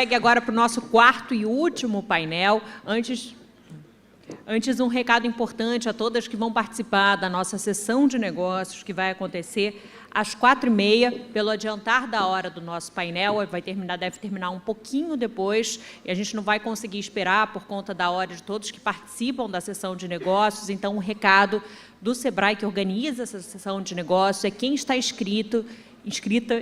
Segue agora para o nosso quarto e último painel. Antes, um recado importante a todas que vão participar da nossa sessão de negócios, que vai acontecer às 4h30, pelo adiantar da hora do nosso painel, deve terminar um pouquinho depois, e a gente não vai conseguir esperar por conta da hora de todos que participam da sessão de negócios. Então, um recado do SEBRAE, que organiza essa sessão de negócios, é quem está inscrita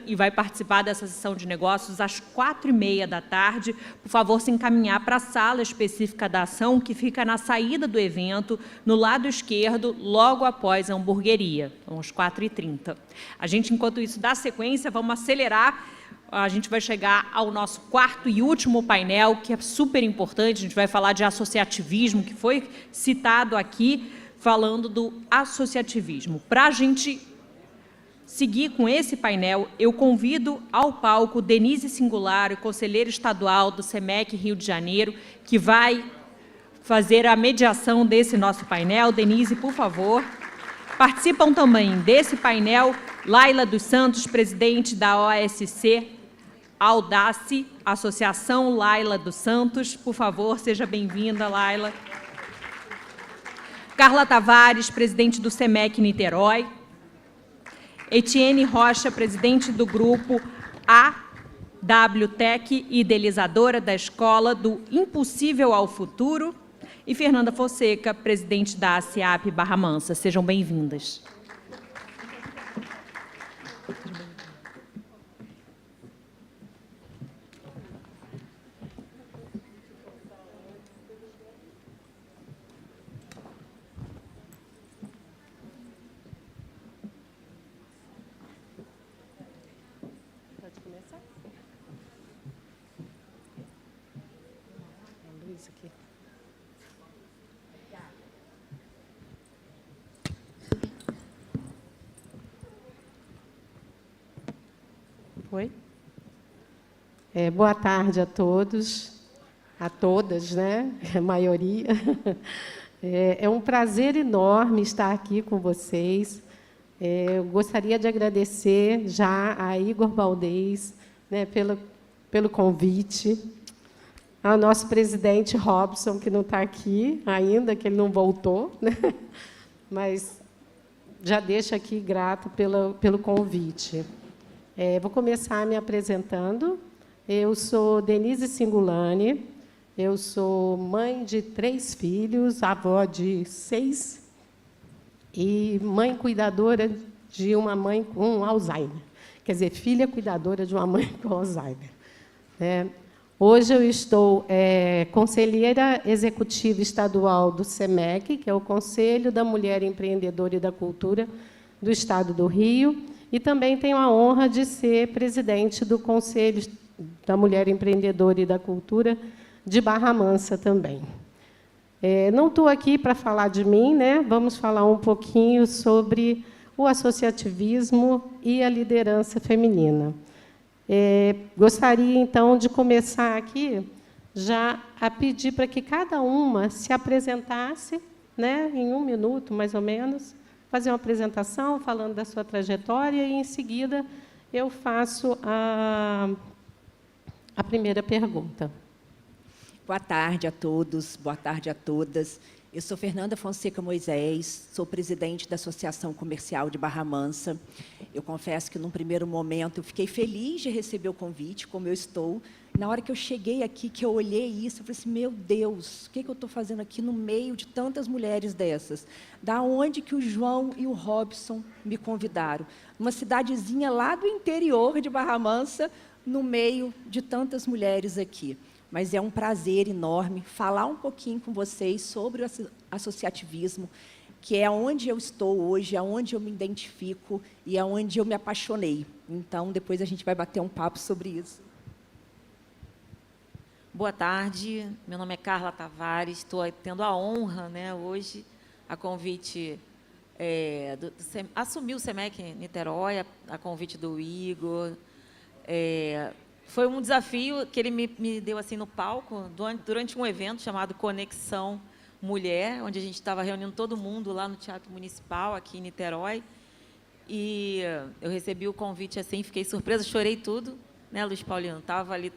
e vai participar dessa sessão de negócios às 4h30 da tarde, por favor, se encaminhar para a sala específica da ação, que fica na saída do evento, no lado esquerdo, logo após a hamburgueria, então, às 4h30. A gente, enquanto isso, dá sequência, vamos acelerar. A gente vai chegar ao nosso quarto e último painel, que é super importante. A gente vai falar de associativismo, que foi citado aqui, falando do associativismo. Para a gente seguir com esse painel, eu convido ao palco Denise Singolaro, conselheira estadual do SEMEC Rio de Janeiro, que vai fazer a mediação desse nosso painel. Denise, por favor. Participam também desse painel Laila dos Santos, presidente da OSC Audace, Associação Laila dos Santos. Por favor, seja bem-vinda, Laila. Carla Tavares, presidente do SEMEC Niterói. Etienne Rocha, presidente do grupo AWTEC e idealizadora da Escola do Impossível ao Futuro. E Fernanda Fonseca, presidente da ASEAP Barra Mansa. Sejam bem-vindas. Oi? Boa tarde a todos, a todas, né? A maioria. É um prazer enorme estar aqui com vocês. Eu gostaria de agradecer já a Igor Baldez, né, pelo convite, ao nosso presidente Robson, que não está aqui ainda, que ele não voltou, né? Mas já deixo aqui grato pelo convite. Vou começar me apresentando. Eu sou Denise Singolani, eu sou mãe de 3 filhos, avó de 6 e mãe cuidadora de uma mãe com Alzheimer. Quer dizer, filha cuidadora de uma mãe com Alzheimer. Hoje eu estou conselheira executiva estadual do SEMEC, que é o Conselho da Mulher Empreendedora e da Cultura do Estado do Rio, e também tenho a honra de ser presidente do Conselho da Mulher Empreendedora e da Cultura de Barra Mansa também. Não estou aqui para falar de mim, né? Vamos falar um pouquinho sobre o associativismo e a liderança feminina. Gostaria, então, de começar aqui já a pedir para que cada uma se apresentasse, né, em 1 minuto, mais ou menos, fazer uma apresentação falando da sua trajetória e, em seguida, eu faço a primeira pergunta. Boa tarde a todos, boa tarde a todas. Eu sou Fernanda Fonseca Moisés, sou presidente da Associação Comercial de Barra Mansa. Eu confesso que, num primeiro momento, eu fiquei feliz de receber o convite, como eu estou. Na hora que eu cheguei aqui, que eu olhei isso, eu falei assim, meu Deus, o que eu estou fazendo aqui no meio de tantas mulheres dessas? Da onde que o João e o Robson me convidaram? Uma cidadezinha lá do interior de Barra Mansa, no meio de tantas mulheres aqui. Mas é um prazer enorme falar um pouquinho com vocês sobre o associativismo, que é onde eu estou hoje, é onde eu me identifico e é onde eu me apaixonei. Então, depois a gente vai bater um papo sobre isso. Boa tarde, meu nome é Carla Tavares, estou tendo a honra, né, hoje, a convite, assumir o SEMEC Niterói, a convite do Igor. Foi um desafio que ele me deu assim no palco durante um evento chamado Conexão Mulher, onde a gente estava reunindo todo mundo lá no Teatro Municipal, aqui em Niterói. E eu recebi o convite assim, fiquei surpresa, chorei tudo, né, Luiz Paulino? Estava ali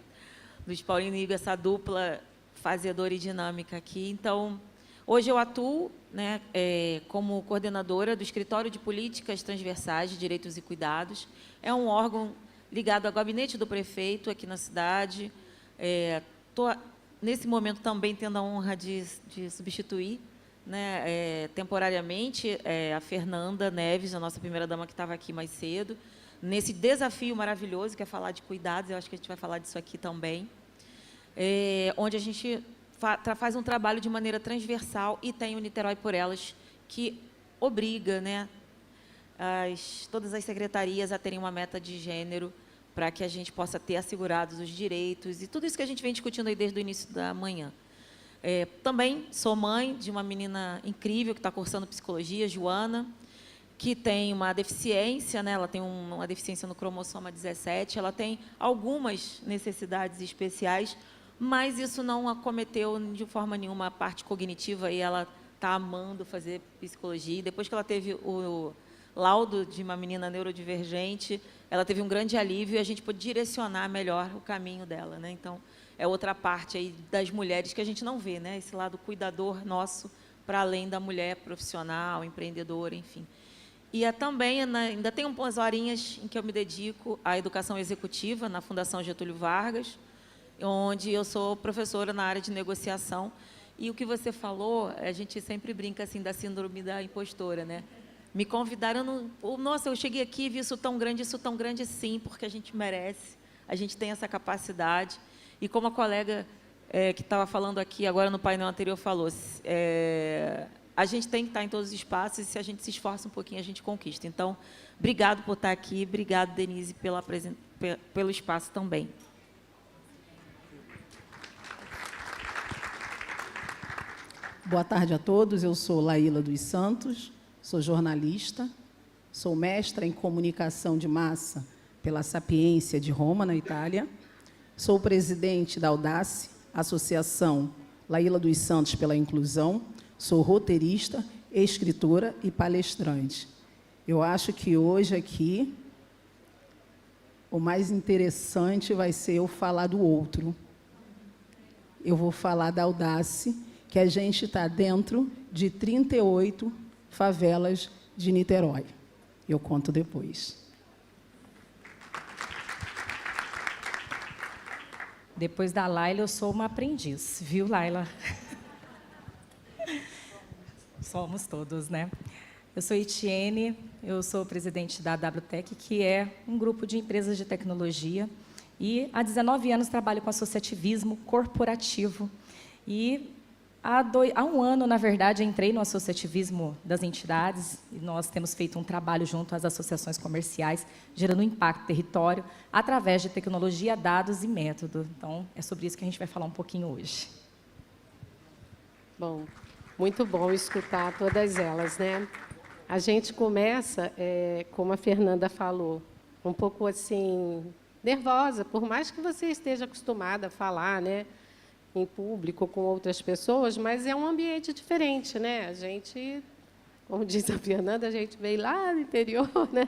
Luiz Paulino e Igor, essa dupla fazedora e dinâmica aqui. Então, hoje eu atuo, né, como coordenadora do Escritório de Políticas Transversais de Direitos e Cuidados. É um órgão ligado ao gabinete do prefeito aqui na cidade. Estou, nesse momento, também tendo a honra de substituir, né, temporariamente, a Fernanda Neves, a nossa primeira-dama, que estava aqui mais cedo, nesse desafio maravilhoso, que é falar de cuidados. Eu acho que a gente vai falar disso aqui também, onde a gente faz um trabalho de maneira transversal e tem o Niterói por Elas, que obriga, né, todas as secretarias a terem uma meta de gênero para que a gente possa ter assegurados os direitos e tudo isso que a gente vem discutindo aí desde o início da manhã. Também sou mãe de uma menina incrível que está cursando psicologia, Joana, que tem uma deficiência, né? Ela tem uma deficiência no cromossoma 17, ela tem algumas necessidades especiais, mas isso não acometeu de forma nenhuma a parte cognitiva, e ela está amando fazer psicologia. E depois que ela teve o laudo de uma menina neurodivergente, ela teve um grande alívio e a gente pôde direcionar melhor o caminho dela, né? Então, é outra parte aí das mulheres que a gente não vê, né? Esse lado cuidador nosso, para além da mulher profissional, empreendedora, enfim. E também, ainda tem umas horinhas em que eu me dedico à educação executiva na Fundação Getúlio Vargas, onde eu sou professora na área de negociação. E o que você falou, a gente sempre brinca assim da síndrome da impostora, né? Me convidaram, nossa, eu cheguei aqui e vi isso tão grande sim, porque a gente merece, a gente tem essa capacidade. E como a colega que estava falando aqui agora no painel anterior falou, a gente tem que estar em todos os espaços e, se a gente se esforça um pouquinho, a gente conquista. Então, obrigado por estar aqui, obrigado, Denise, pelo espaço também. Boa tarde a todos, eu sou Laíla dos Santos, sou jornalista, sou mestra em comunicação de massa pela Sapiência de Roma, na Itália, sou presidente da Audace, Associação Laíla dos Santos pela Inclusão, sou roteirista, escritora e palestrante. Eu acho que hoje aqui o mais interessante vai ser eu falar do outro. Eu vou falar da Audace, que a gente está dentro de 38 favelas de Niterói. Eu conto depois. Depois da Laila, eu sou uma aprendiz, viu, Laila? Somos todos, né? Eu sou Etienne, eu sou presidente da WTEC, que é um grupo de empresas de tecnologia, e há 19 anos trabalho com associativismo corporativo. E há um ano, na verdade, entrei no associativismo das entidades, e nós temos feito um trabalho junto às associações comerciais, gerando impacto no território, através de tecnologia, dados e método. Então, é sobre isso que a gente vai falar um pouquinho hoje. Bom, muito bom escutar todas elas, né? A gente começa, como a Fernanda falou, um pouco assim, nervosa, por mais que você esteja acostumada a falar, né, em público com outras pessoas, mas é um ambiente diferente, né? A gente, como diz a Fernanda, a gente veio lá no interior, né,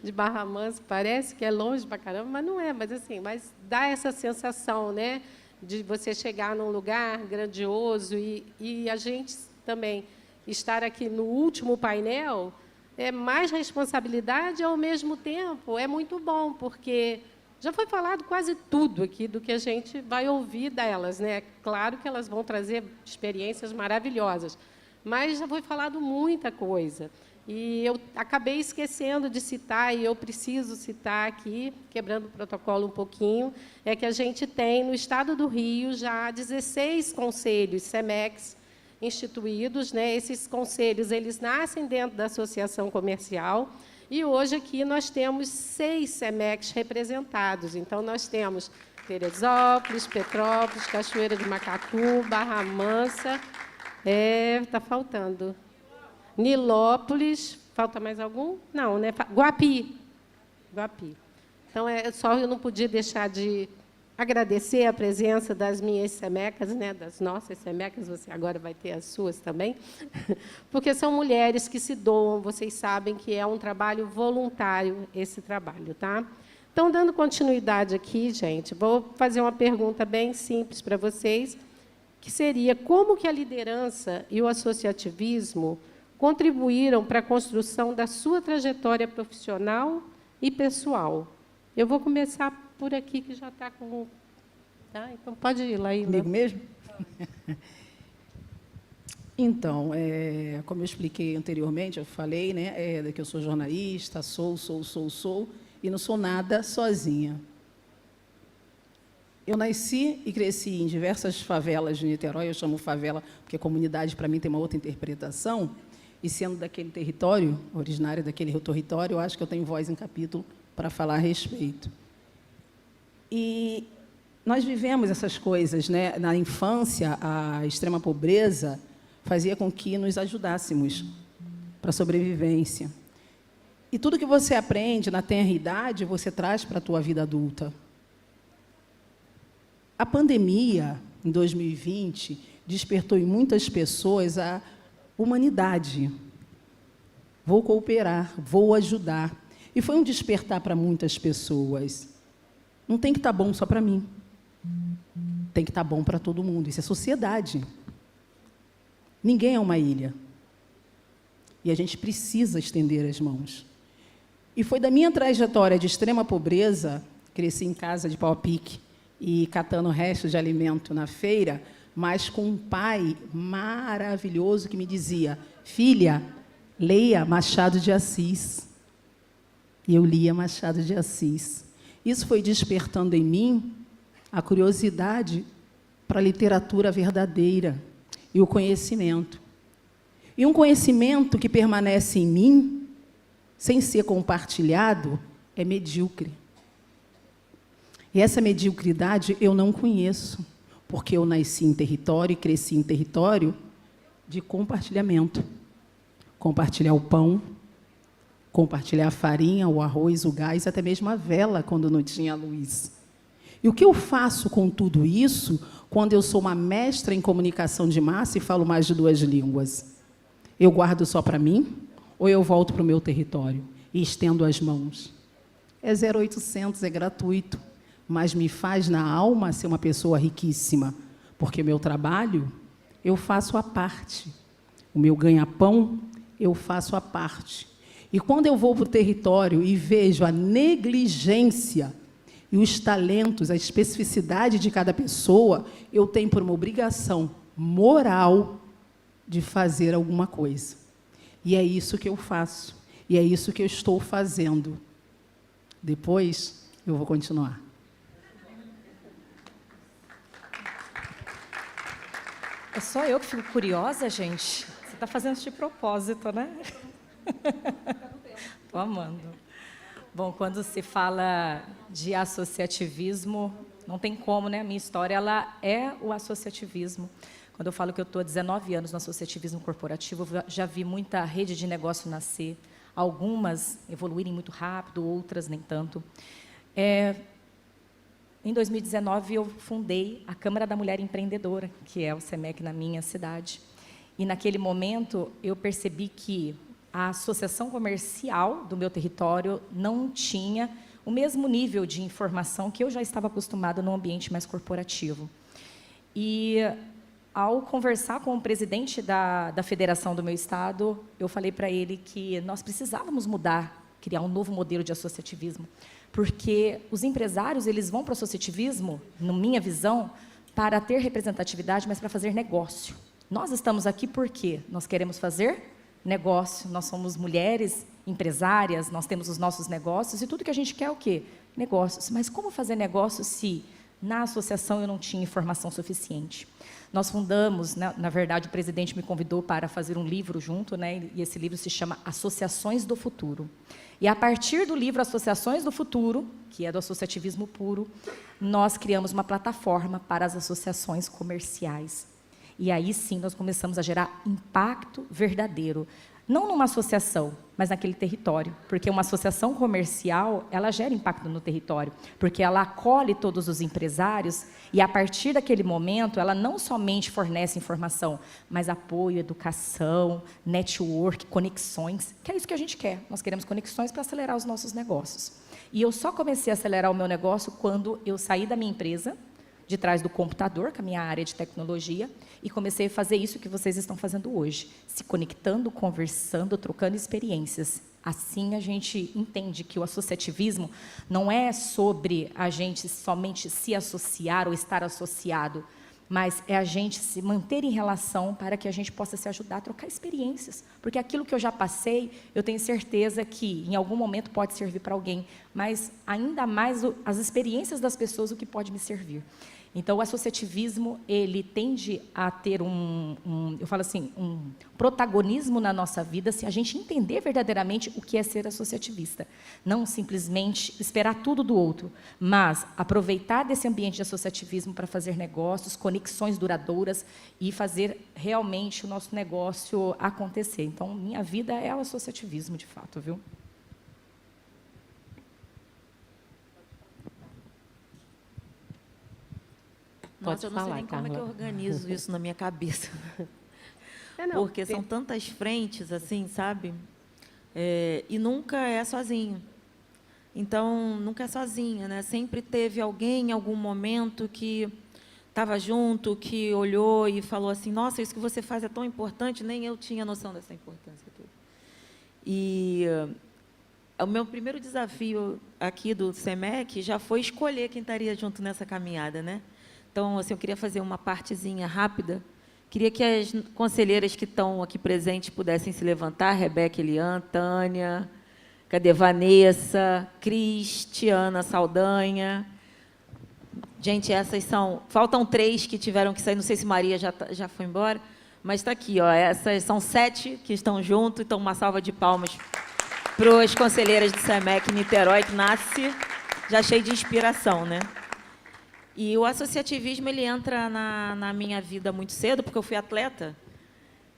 de Barra Mansa, parece que é longe pra caramba, mas não é, mas dá essa sensação, né, de você chegar num lugar grandioso e a gente também estar aqui no último painel é mais responsabilidade, ao mesmo tempo é muito bom, porque já foi falado quase tudo aqui do que a gente vai ouvir delas, né? Claro que elas vão trazer experiências maravilhosas, mas já foi falado muita coisa. E eu acabei esquecendo de citar, e eu preciso citar aqui, quebrando o protocolo um pouquinho, é que a gente tem, no Estado do Rio, já 16 conselhos SEMEX instituídos, né? Esses conselhos, eles nascem dentro da associação comercial, e hoje aqui nós temos 6 SEMECs representados. Então, nós temos Teresópolis, Petrópolis, Cachoeira de Macacu, Barra Mansa, está faltando, Nilópolis, falta mais algum? Não, né? Guapi. Então, só eu não podia deixar de agradecer a presença das minhas SEMECas, né, das nossas SEMECas, você agora vai ter as suas também, porque são mulheres que se doam, vocês sabem que é um trabalho voluntário esse trabalho, tá? Então, dando continuidade aqui, gente, vou fazer uma pergunta bem simples para vocês, que seria: como que a liderança e o associativismo contribuíram para a construção da sua trajetória profissional e pessoal? Eu vou começar por aqui, que já está com... Tá? Então, pode ir, Laíla. Comigo mesmo? Então, como eu expliquei anteriormente, eu falei, né, que eu sou jornalista, sou, e não sou nada sozinha. Eu nasci e cresci em diversas favelas de Niterói. Eu chamo favela porque comunidade, para mim, tem uma outra interpretação, e sendo daquele território, originária daquele território, eu acho que eu tenho voz em capítulo para falar a respeito. E nós vivemos essas coisas, né? Na infância, a extrema pobreza fazia com que nos ajudássemos para a sobrevivência. E tudo que você aprende na tenra idade, você traz para a tua vida adulta. A pandemia, em 2020, despertou em muitas pessoas a humanidade. Vou cooperar, vou ajudar. E foi um despertar para muitas pessoas. Não tem que estar bom só para mim. Tem que estar bom para todo mundo. Isso é sociedade. Ninguém é uma ilha. E a gente precisa estender as mãos. E foi da minha trajetória de extrema pobreza, cresci em casa de pau a pique e catando restos de alimento na feira, mas com um pai maravilhoso que me dizia: filha, leia Machado de Assis. E eu lia Machado de Assis. Isso foi despertando em mim a curiosidade para a literatura verdadeira e o conhecimento. E um conhecimento que permanece em mim, sem ser compartilhado, é medíocre. E essa mediocridade eu não conheço, porque eu nasci em território e cresci em território de compartilhamento. Compartilhar o pão, compartilhar a farinha, o arroz, o gás, até mesmo a vela, quando não tinha luz. E o que eu faço com tudo isso, quando eu sou uma mestra em comunicação de massa e falo mais de 2 línguas? Eu guardo só para mim, ou eu volto para o meu território e estendo as mãos? É 0800, é gratuito, mas me faz na alma ser uma pessoa riquíssima, porque o meu trabalho, eu faço a parte. O meu ganha-pão, eu faço a parte. E quando eu vou para o território e vejo a negligência e os talentos, a especificidade de cada pessoa, eu tenho por uma obrigação moral de fazer alguma coisa. E é isso que eu faço. E é isso que eu estou fazendo. Depois, eu vou continuar. É só eu que fico curiosa, gente? Você está fazendo isso de propósito, né? Estou amando. Bom, quando se fala de associativismo, não tem como, né? A minha história ela é o associativismo. Quando eu falo que eu estou há 19 anos no associativismo corporativo, eu já vi muita rede de negócio nascer, algumas evoluírem muito rápido, outras nem tanto. Em 2019, eu fundei a Câmara da Mulher Empreendedora, que é o SEMEC na minha cidade. E, naquele momento, eu percebi que a associação comercial do meu território não tinha o mesmo nível de informação que eu já estava acostumada no ambiente mais corporativo. E, ao conversar com o presidente da federação do meu estado, eu falei para ele que nós precisávamos mudar, criar um novo modelo de associativismo, porque os empresários eles vão para o associativismo, na minha visão, para ter representatividade, mas para fazer negócio. Nós estamos aqui porque nós queremos fazer negócio, nós somos mulheres empresárias, nós temos os nossos negócios, e tudo que a gente quer é o quê? Negócios. Mas como fazer negócio se na associação eu não tinha informação suficiente? Nós fundamos, na verdade, o presidente me convidou para fazer um livro junto, né, e esse livro se chama Associações do Futuro. E, a partir do livro Associações do Futuro, que é do associativismo puro, nós criamos uma plataforma para as associações comerciais. E aí sim nós começamos a gerar impacto verdadeiro. Não numa associação, mas naquele território. Porque uma associação comercial, ela gera impacto no território. Porque ela acolhe todos os empresários e, a partir daquele momento, ela não somente fornece informação, mas apoio, educação, network, conexões, que é isso que a gente quer. Nós queremos conexões para acelerar os nossos negócios. E eu só comecei a acelerar o meu negócio quando eu saí da minha empresa, de trás do computador, com a minha área de tecnologia, e comecei a fazer isso que vocês estão fazendo hoje, se conectando, conversando, trocando experiências. Assim a gente entende que o associativismo não é sobre a gente somente se associar ou estar associado, mas é a gente se manter em relação para que a gente possa se ajudar a trocar experiências. Porque aquilo que eu já passei, eu tenho certeza que em algum momento pode servir para alguém, mas ainda mais as experiências das pessoas, o que pode me servir. Então, o associativismo, ele tende a ter eu falo assim, um protagonismo na nossa vida se a gente entender verdadeiramente o que é ser associativista. Não simplesmente esperar tudo do outro, mas aproveitar desse ambiente de associativismo para fazer negócios, conexões duradouras e fazer realmente o nosso negócio acontecer. Então, minha vida é o associativismo, de fato, viu? Nossa, eu não sei nem como é que eu organizo isso na minha cabeça. Porque são tantas frentes, assim, sabe? E nunca é sozinho. Então, nunca é sozinha, né? Sempre teve alguém, em algum momento, que estava junto, que olhou e falou assim, nossa, isso que você faz é tão importante, nem eu tinha noção dessa importância toda. E o meu primeiro desafio aqui do SEMEC já foi escolher quem estaria junto nessa caminhada, né? Então, assim, eu queria fazer uma partezinha rápida. Queria que as conselheiras que estão aqui presentes pudessem se levantar. Rebeca, Eliane, Tânia, cadê Vanessa, Cristiana Saldanha. Gente, essas são... Faltam 3 que tiveram que sair. Não sei se Maria já foi embora, mas está aqui, ó. Essas são 7 que estão juntos. Então, uma salva de palmas para as conselheiras do SEMEC Niterói, que nasce já cheio de inspiração, né? E o associativismo, ele entra na minha vida muito cedo, porque eu fui atleta.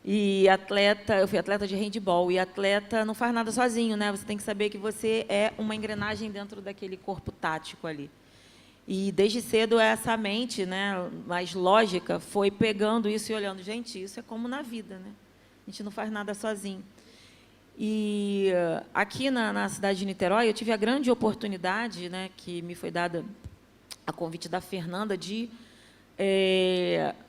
Eu fui atleta de handball. E atleta não faz nada sozinho, né? Você tem que saber que você é uma engrenagem dentro daquele corpo tático ali. E, desde cedo, essa mente, né, mais lógica, foi pegando isso e olhando. Gente, isso é como na vida, né? A gente não faz nada sozinho. E aqui na cidade de Niterói, eu tive a grande oportunidade, né, que me foi dada a convite da Fernanda, de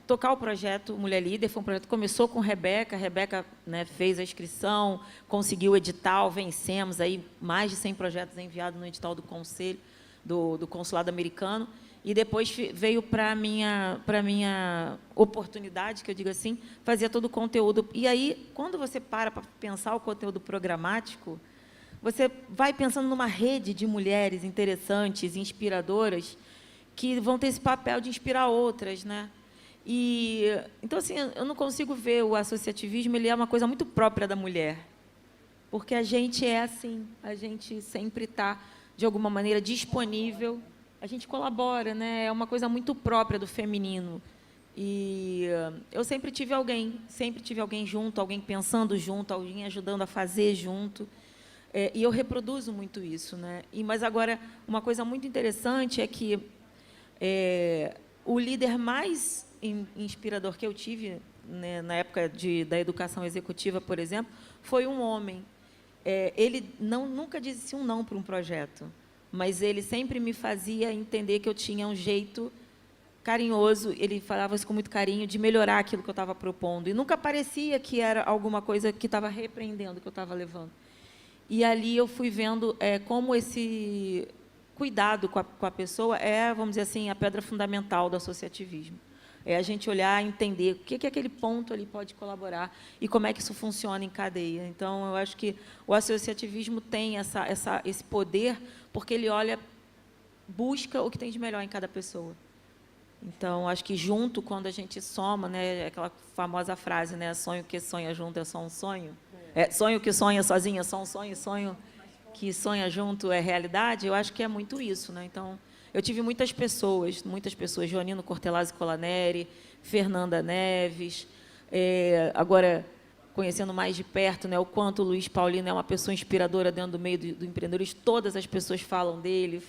tocar o projeto Mulher Líder. Foi um projeto que começou com Rebeca. A Rebeca, né, fez a inscrição, conseguiu o edital, vencemos aí mais de 100 projetos enviados no edital do Conselho, do Consulado Americano. E depois veio para a minha oportunidade, que eu digo assim, fazer todo o conteúdo. E aí, quando você para pensar o conteúdo programático, você vai pensando numa rede de mulheres interessantes, inspiradoras, que vão ter esse papel de inspirar outras, né? Então, assim, eu não consigo ver o associativismo, ele é uma coisa muito própria da mulher, porque a gente é assim, a gente sempre está, de alguma maneira, disponível, a gente colabora, né? É uma coisa muito própria do feminino. E eu sempre tive alguém junto, alguém pensando junto, alguém ajudando a fazer junto. E eu reproduzo muito isso, né? Mas agora, uma coisa muito interessante é que o líder mais inspirador que eu tive, né, na época da educação executiva, por exemplo, foi um homem. Ele nunca disse um não para um projeto, mas ele sempre me fazia entender que eu tinha um jeito carinhoso, ele falava isso com muito carinho, de melhorar aquilo que eu estava propondo. E nunca parecia que era alguma coisa que estava repreendendo, que eu estava levando. E ali eu fui vendo como esse cuidado com a pessoa vamos dizer assim, a pedra fundamental do associativismo. É a gente olhar e entender o que aquele ponto ali pode colaborar e como é que isso funciona em cadeia. Então, eu acho que o associativismo tem esse poder, porque ele busca o que tem de melhor em cada pessoa. Então, acho que junto, quando a gente soma, né, aquela famosa frase, né, sonho que sonha junto é só um sonho. Sonho que sonha sozinho é só um sonho, sonho que sonha junto é realidade. Eu acho que é muito isso, né? Então, Eu tive muitas pessoas, Joanino Cortelazzi Colaneri, Fernanda Neves, agora, conhecendo mais de perto, né, o quanto o Luiz Paulino é uma pessoa inspiradora dentro do meio do empreendedorismo, todas as pessoas falam dele,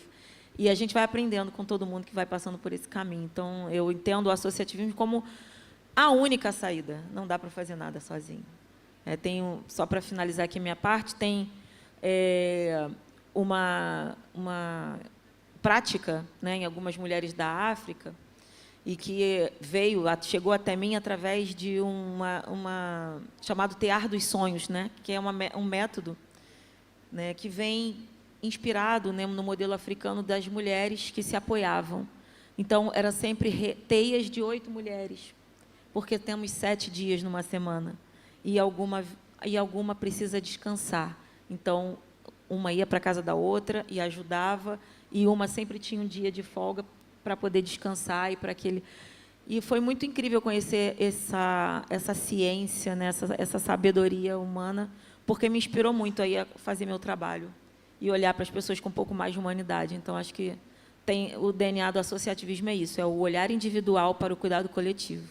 e a gente vai aprendendo com todo mundo que vai passando por esse caminho. Então, eu entendo o associativismo como a única saída, não dá para fazer nada sozinho. Só para finalizar aqui a minha parte, tem uma prática, né, em algumas mulheres da África, e que chegou até mim através de chamado Tear dos Sonhos, né, que é um método, né, que vem inspirado, né, no modelo africano das mulheres que se apoiavam. Então, era sempre teias de 8 mulheres, porque temos 7 dias numa semana, e alguma precisa descansar. Então, uma ia para a casa da outra e ajudava, e uma sempre tinha um dia de folga para poder descansar e foi muito incrível conhecer essa ciência, né, essa sabedoria humana, porque me inspirou muito aí a fazer meu trabalho e olhar para as pessoas com um pouco mais de humanidade. Então, acho que o DNA do associativismo é isso, é o olhar individual para o cuidado coletivo.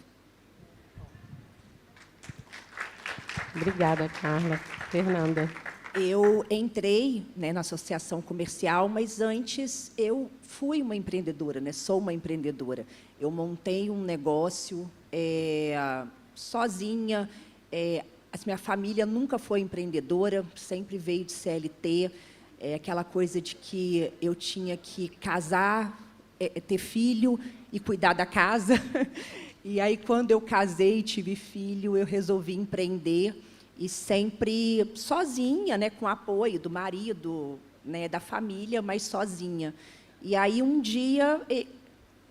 Obrigada, Carla. Fernanda. Eu entrei, né, na associação comercial, mas antes eu fui uma empreendedora, né, sou uma empreendedora. Eu montei um negócio sozinha. A minha família nunca foi empreendedora, sempre veio de CLT. Aquela coisa de que eu tinha que casar, ter filho e cuidar da casa. E aí, quando eu casei e tive filho, eu resolvi empreender. E sempre sozinha, né, com apoio do marido, né, da família, mas sozinha. E aí, um dia,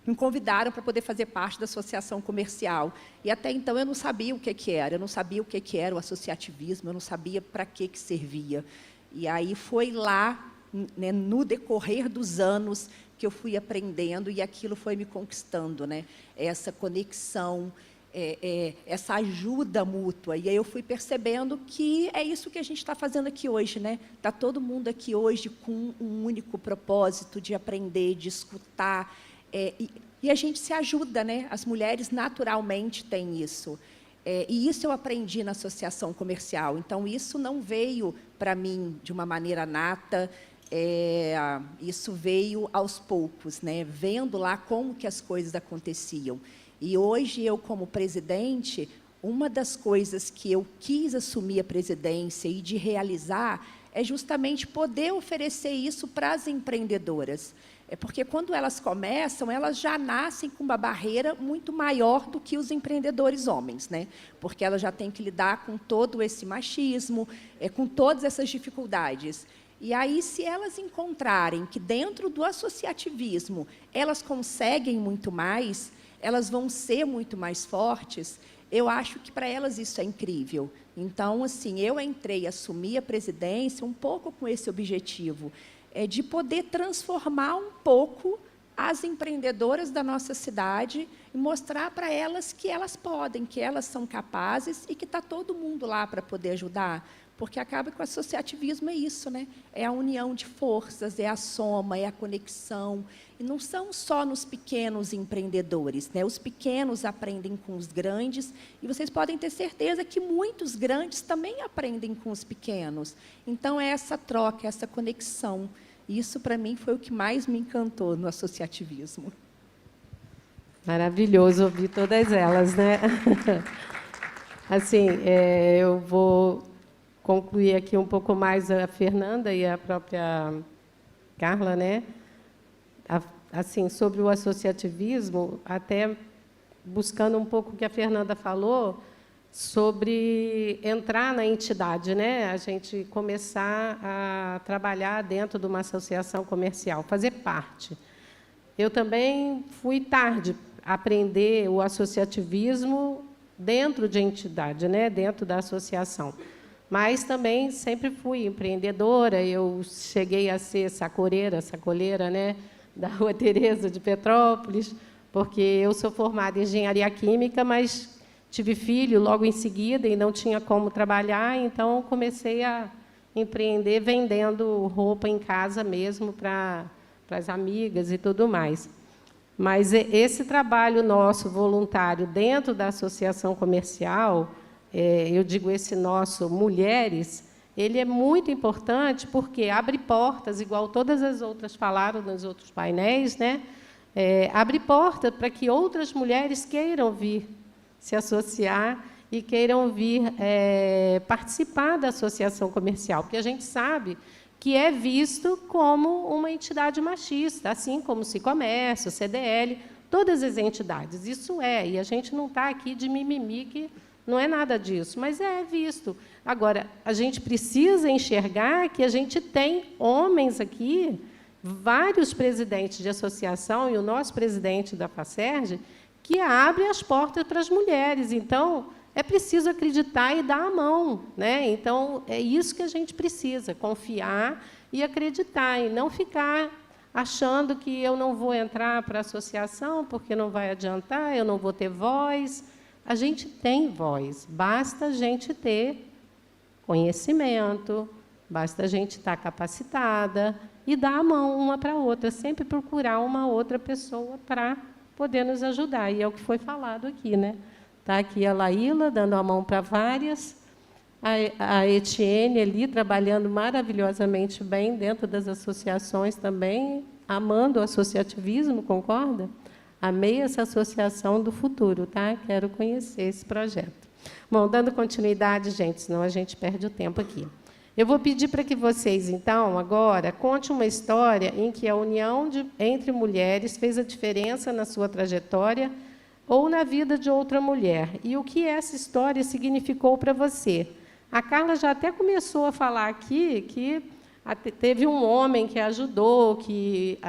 me convidaram para poder fazer parte da associação comercial. E, até então, eu não sabia o que era. Eu não sabia o que era o associativismo, eu não sabia para que servia. E aí, foi lá, né, no decorrer dos anos, que eu fui aprendendo, e aquilo foi me conquistando, né? Essa conexão, essa ajuda mútua. E aí eu fui percebendo que é isso que a gente está fazendo aqui hoje, né? Está todo mundo aqui hoje com um único propósito de aprender, de escutar, e a gente se ajuda, né? As mulheres naturalmente têm isso. E isso eu aprendi na associação comercial. Então, isso não veio para mim de uma maneira nata, isso veio aos poucos, né? Vendo lá como que as coisas aconteciam. E hoje, eu, como presidente, uma das coisas que eu quis assumir a presidência e de realizar é justamente poder oferecer isso para as empreendedoras. Porque, quando elas começam, elas já nascem com uma barreira muito maior do que os empreendedores homens, né? Porque elas já têm que lidar com todo esse machismo, com todas essas dificuldades. E aí, se elas encontrarem que, dentro do associativismo, elas conseguem muito mais, elas vão ser muito mais fortes, eu acho que para elas isso é incrível. Então, assim, eu assumi a presidência um pouco com esse objetivo, de poder transformar um pouco as empreendedoras da nossa cidade e mostrar para elas que elas podem, que elas são capazes e que está todo mundo lá para poder ajudar. Porque acaba que o associativismo é isso, né? É a união de forças, é a soma, é a conexão. E não são só nos pequenos empreendedores, né? Os pequenos aprendem com os grandes, e vocês podem ter certeza que muitos grandes também aprendem com os pequenos. Então, é essa troca, essa conexão. Isso, para mim, foi o que mais me encantou no associativismo. Maravilhoso ouvir todas elas, né? Assim, eu vou concluir aqui um pouco mais a Fernanda e a própria Carla, né? Assim, sobre o associativismo, até buscando um pouco o que a Fernanda falou sobre entrar na entidade, né? A gente começar a trabalhar dentro de uma associação comercial, fazer parte. Eu também fui tarde a aprender o associativismo dentro de entidade, né? Dentro da associação. Mas também sempre fui empreendedora. Eu cheguei a ser sacoleira, né, da Rua Teresa de Petrópolis, porque eu sou formada em engenharia química, mas tive filho logo em seguida e não tinha como trabalhar, então comecei a empreender vendendo roupa em casa mesmo para para as amigas e tudo mais. Mas esse trabalho nosso voluntário dentro da associação comercial, eu digo esse nosso mulheres, ele é muito importante porque abre portas, igual todas as outras falaram nos outros painéis, né? Abre porta para que outras mulheres queiram vir se associar e queiram vir participar da associação comercial, porque a gente sabe que é visto como uma entidade machista, assim como o Sicomércio, o CDL, todas as entidades. Isso e a gente não está aqui de mimimi, que não é nada disso, mas é visto. Agora, a gente precisa enxergar que a gente tem homens aqui, vários presidentes de associação, e o nosso presidente da FACERJ, que abre as portas para as mulheres. Então, é preciso acreditar e dar a mão, né? Então, é isso que a gente precisa, confiar e acreditar, e não ficar achando que eu não vou entrar para a associação porque não vai adiantar, eu não vou ter voz. A gente tem voz, basta a gente ter conhecimento, basta a gente estar capacitada e dar a mão uma para a outra, sempre procurar uma outra pessoa para poder nos ajudar. E é o que foi falado aqui, né? Está aqui a Laíla, dando a mão para várias, a Etienne ali, trabalhando maravilhosamente bem dentro das associações também, amando o associativismo, concorda? Amei essa associação do futuro, tá? Quero conhecer esse projeto. Bom, dando continuidade, gente, senão a gente perde o tempo aqui. Eu vou pedir para que vocês, então, agora, conte uma história em que a união entre mulheres fez a diferença na sua trajetória ou na vida de outra mulher. E o que essa história significou para você? A Carla já até começou a falar aqui que teve um homem que ajudou, que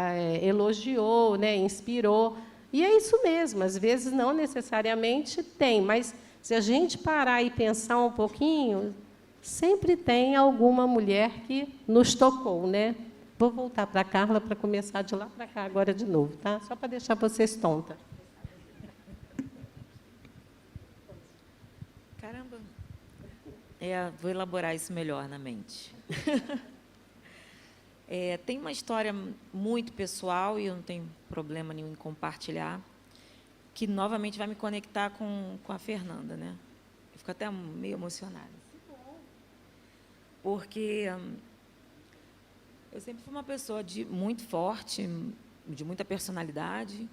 elogiou, né, inspirou. E é isso mesmo, às vezes não necessariamente tem, mas se a gente parar e pensar um pouquinho, sempre tem alguma mulher que nos tocou, né? Vou voltar para a Carla para começar de lá para cá agora de novo, tá? Só para deixar vocês tontas. Caramba. Vou elaborar isso melhor na mente. Tem uma história muito pessoal, e eu não tenho problema nenhum em compartilhar, que novamente vai me conectar com a Fernanda, né? Eu fico até meio emocionada. Porque eu sempre fui uma pessoa muito forte, de muita personalidade,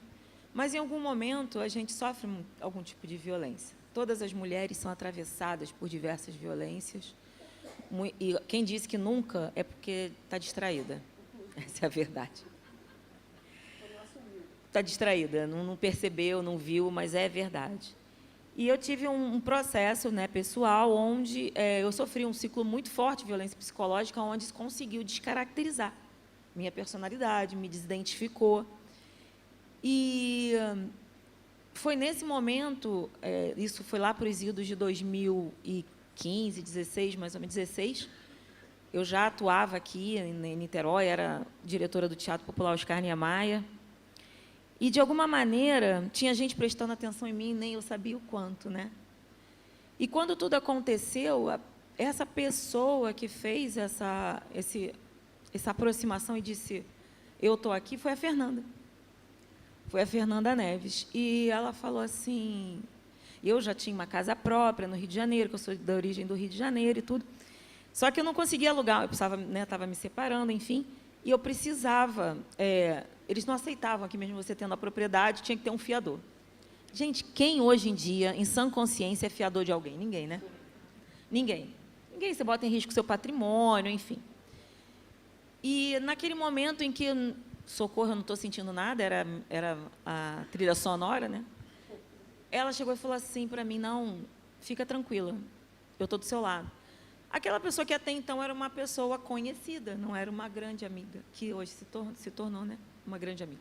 mas, em algum momento, a gente sofre algum tipo de violência. Todas as mulheres são atravessadas por diversas violências. E quem disse que nunca é porque está distraída. Essa é a verdade. Está distraída, não percebeu, não viu, mas é verdade. E eu tive um processo, né, pessoal, onde eu sofri um ciclo muito forte de violência psicológica, onde isso conseguiu descaracterizar minha personalidade, me desidentificou. E foi nesse momento, isso foi lá para os idos de 2015, 16, mais ou menos 16, eu já atuava aqui em Niterói, era diretora do Teatro Popular Oscar Niemeyer, e, de alguma maneira, tinha gente prestando atenção em mim, nem eu sabia o quanto, né? E, quando tudo aconteceu, essa pessoa que fez essa aproximação e disse, eu estou aqui, foi a Fernanda. Foi a Fernanda Neves. E ela falou assim, eu já tinha uma casa própria no Rio de Janeiro, que eu sou da origem do Rio de Janeiro e tudo, só que eu não conseguia alugar, eu precisava, né, estava me separando, enfim, e eu precisava... eles não aceitavam que, mesmo você tendo a propriedade, tinha que ter um fiador. Gente, quem hoje em dia, em sã consciência, é fiador de alguém? Ninguém, né? Ninguém. Ninguém, você bota em risco o seu patrimônio, enfim. E, naquele momento em que, socorro, eu não estou sentindo nada, era a trilha sonora, né? Ela chegou e falou assim para mim, não, fica tranquila, eu estou do seu lado. Aquela pessoa que até então era uma pessoa conhecida, não era uma grande amiga, que hoje se tornou, né, uma grande amiga.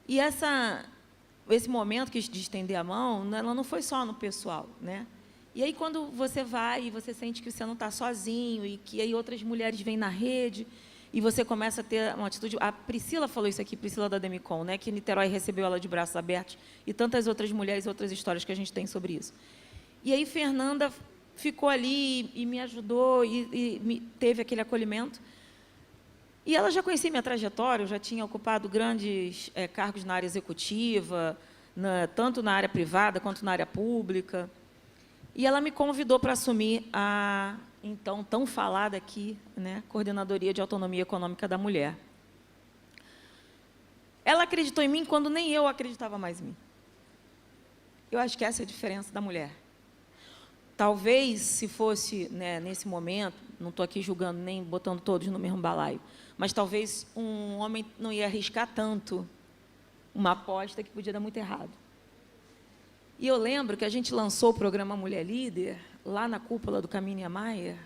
E esse momento de estender a mão, ela não foi só no pessoal, né? E aí, quando você vai e você sente que você não está sozinho, e que aí outras mulheres vêm na rede, e você começa a ter uma atitude... A Priscila falou isso aqui, Priscila da Demicon, né, que Niterói recebeu ela de braços abertos, e tantas outras mulheres, outras histórias que a gente tem sobre isso. E aí, Fernanda ficou ali e me ajudou, e teve aquele acolhimento. E ela já conhecia minha trajetória, eu já tinha ocupado grandes cargos na área executiva, tanto na área privada quanto na área pública. E ela me convidou para assumir a, então, tão falada aqui, né, Coordenadoria de Autonomia Econômica da Mulher. Ela acreditou em mim quando nem eu acreditava mais em mim. Eu acho que essa é a diferença da mulher. Talvez, se fosse, né, nesse momento, não estou aqui julgando nem botando todos no mesmo balaio, mas talvez um homem não ia arriscar tanto uma aposta que podia dar muito errado. E eu lembro que a gente lançou o programa Mulher Líder, lá na cúpula do Caminho Niemeyer,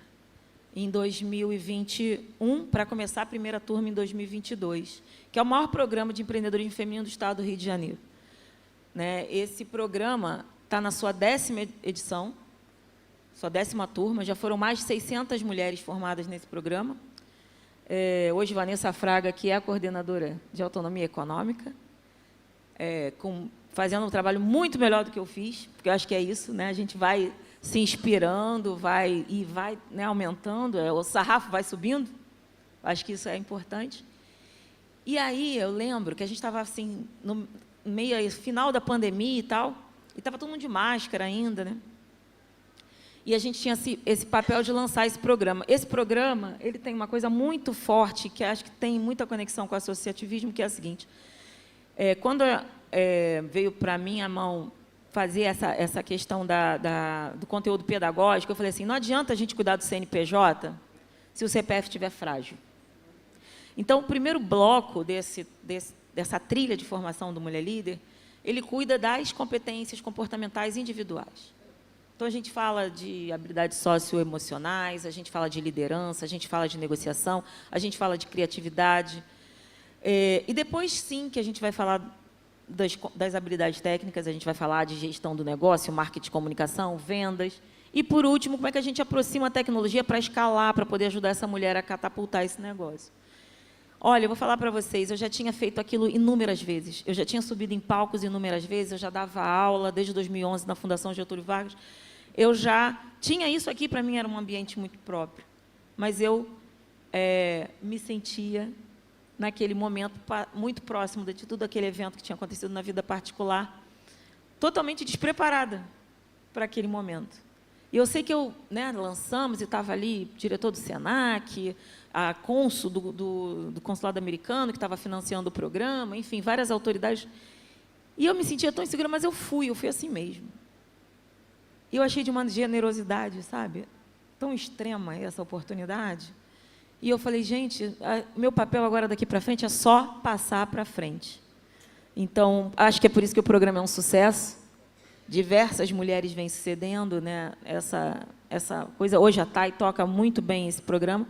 em 2021, para começar a primeira turma em 2022, que é o maior programa de empreendedorismo feminino do Estado do Rio de Janeiro. Né? Esse programa está na sua 10ª edição, sua 10ª turma, já foram mais de 600 mulheres formadas nesse programa. Hoje, Vanessa Fraga, que é a coordenadora de autonomia econômica, fazendo um trabalho muito melhor do que eu fiz, porque eu acho que é isso, né? A gente vai se inspirando, vai, né, aumentando, o sarrafo vai subindo, acho que isso é importante. E aí eu lembro que a gente estava assim, no meio, final da pandemia e tal, e estava todo mundo de máscara ainda, né? E a gente tinha esse papel de lançar esse programa. Esse programa, ele tem uma coisa muito forte, que acho que tem muita conexão com o associativismo, que é a seguinte. Quando veio para mim a mão fazer essa questão do conteúdo pedagógico, eu falei assim, não adianta a gente cuidar do CNPJ se o CPF estiver frágil. Então, o primeiro bloco dessa trilha de formação do Mulher Líder, ele cuida das competências comportamentais individuais. Então, a gente fala de habilidades socioemocionais, a gente fala de liderança, a gente fala de negociação, a gente fala de criatividade. E depois, sim, que a gente vai falar das habilidades técnicas, a gente vai falar de gestão do negócio, marketing de comunicação, vendas. E, por último, como é que a gente aproxima a tecnologia para escalar, para poder ajudar essa mulher a catapultar esse negócio. Olha, eu vou falar para vocês, eu já tinha feito aquilo inúmeras vezes, eu já tinha subido em palcos inúmeras vezes, eu já dava aula desde 2011 na Fundação Getúlio Vargas, eu já tinha isso aqui, para mim era um ambiente muito próprio, mas eu me sentia, naquele momento, muito próximo de tudo aquele evento que tinha acontecido na vida particular, totalmente despreparada para aquele momento. E eu sei que lançamos, e estava ali o diretor do SENAC, a cônsul do consulado americano, que estava financiando o programa, enfim, várias autoridades. E eu me sentia tão insegura, mas eu fui assim mesmo. E eu achei de uma generosidade, sabe, tão extrema essa oportunidade. E eu falei, gente, meu papel agora daqui para frente é só passar para frente. Então, acho que é por isso que o programa é um sucesso. Diversas mulheres vêm se cedendo, né, essa coisa. Hoje a Thay toca muito bem esse programa.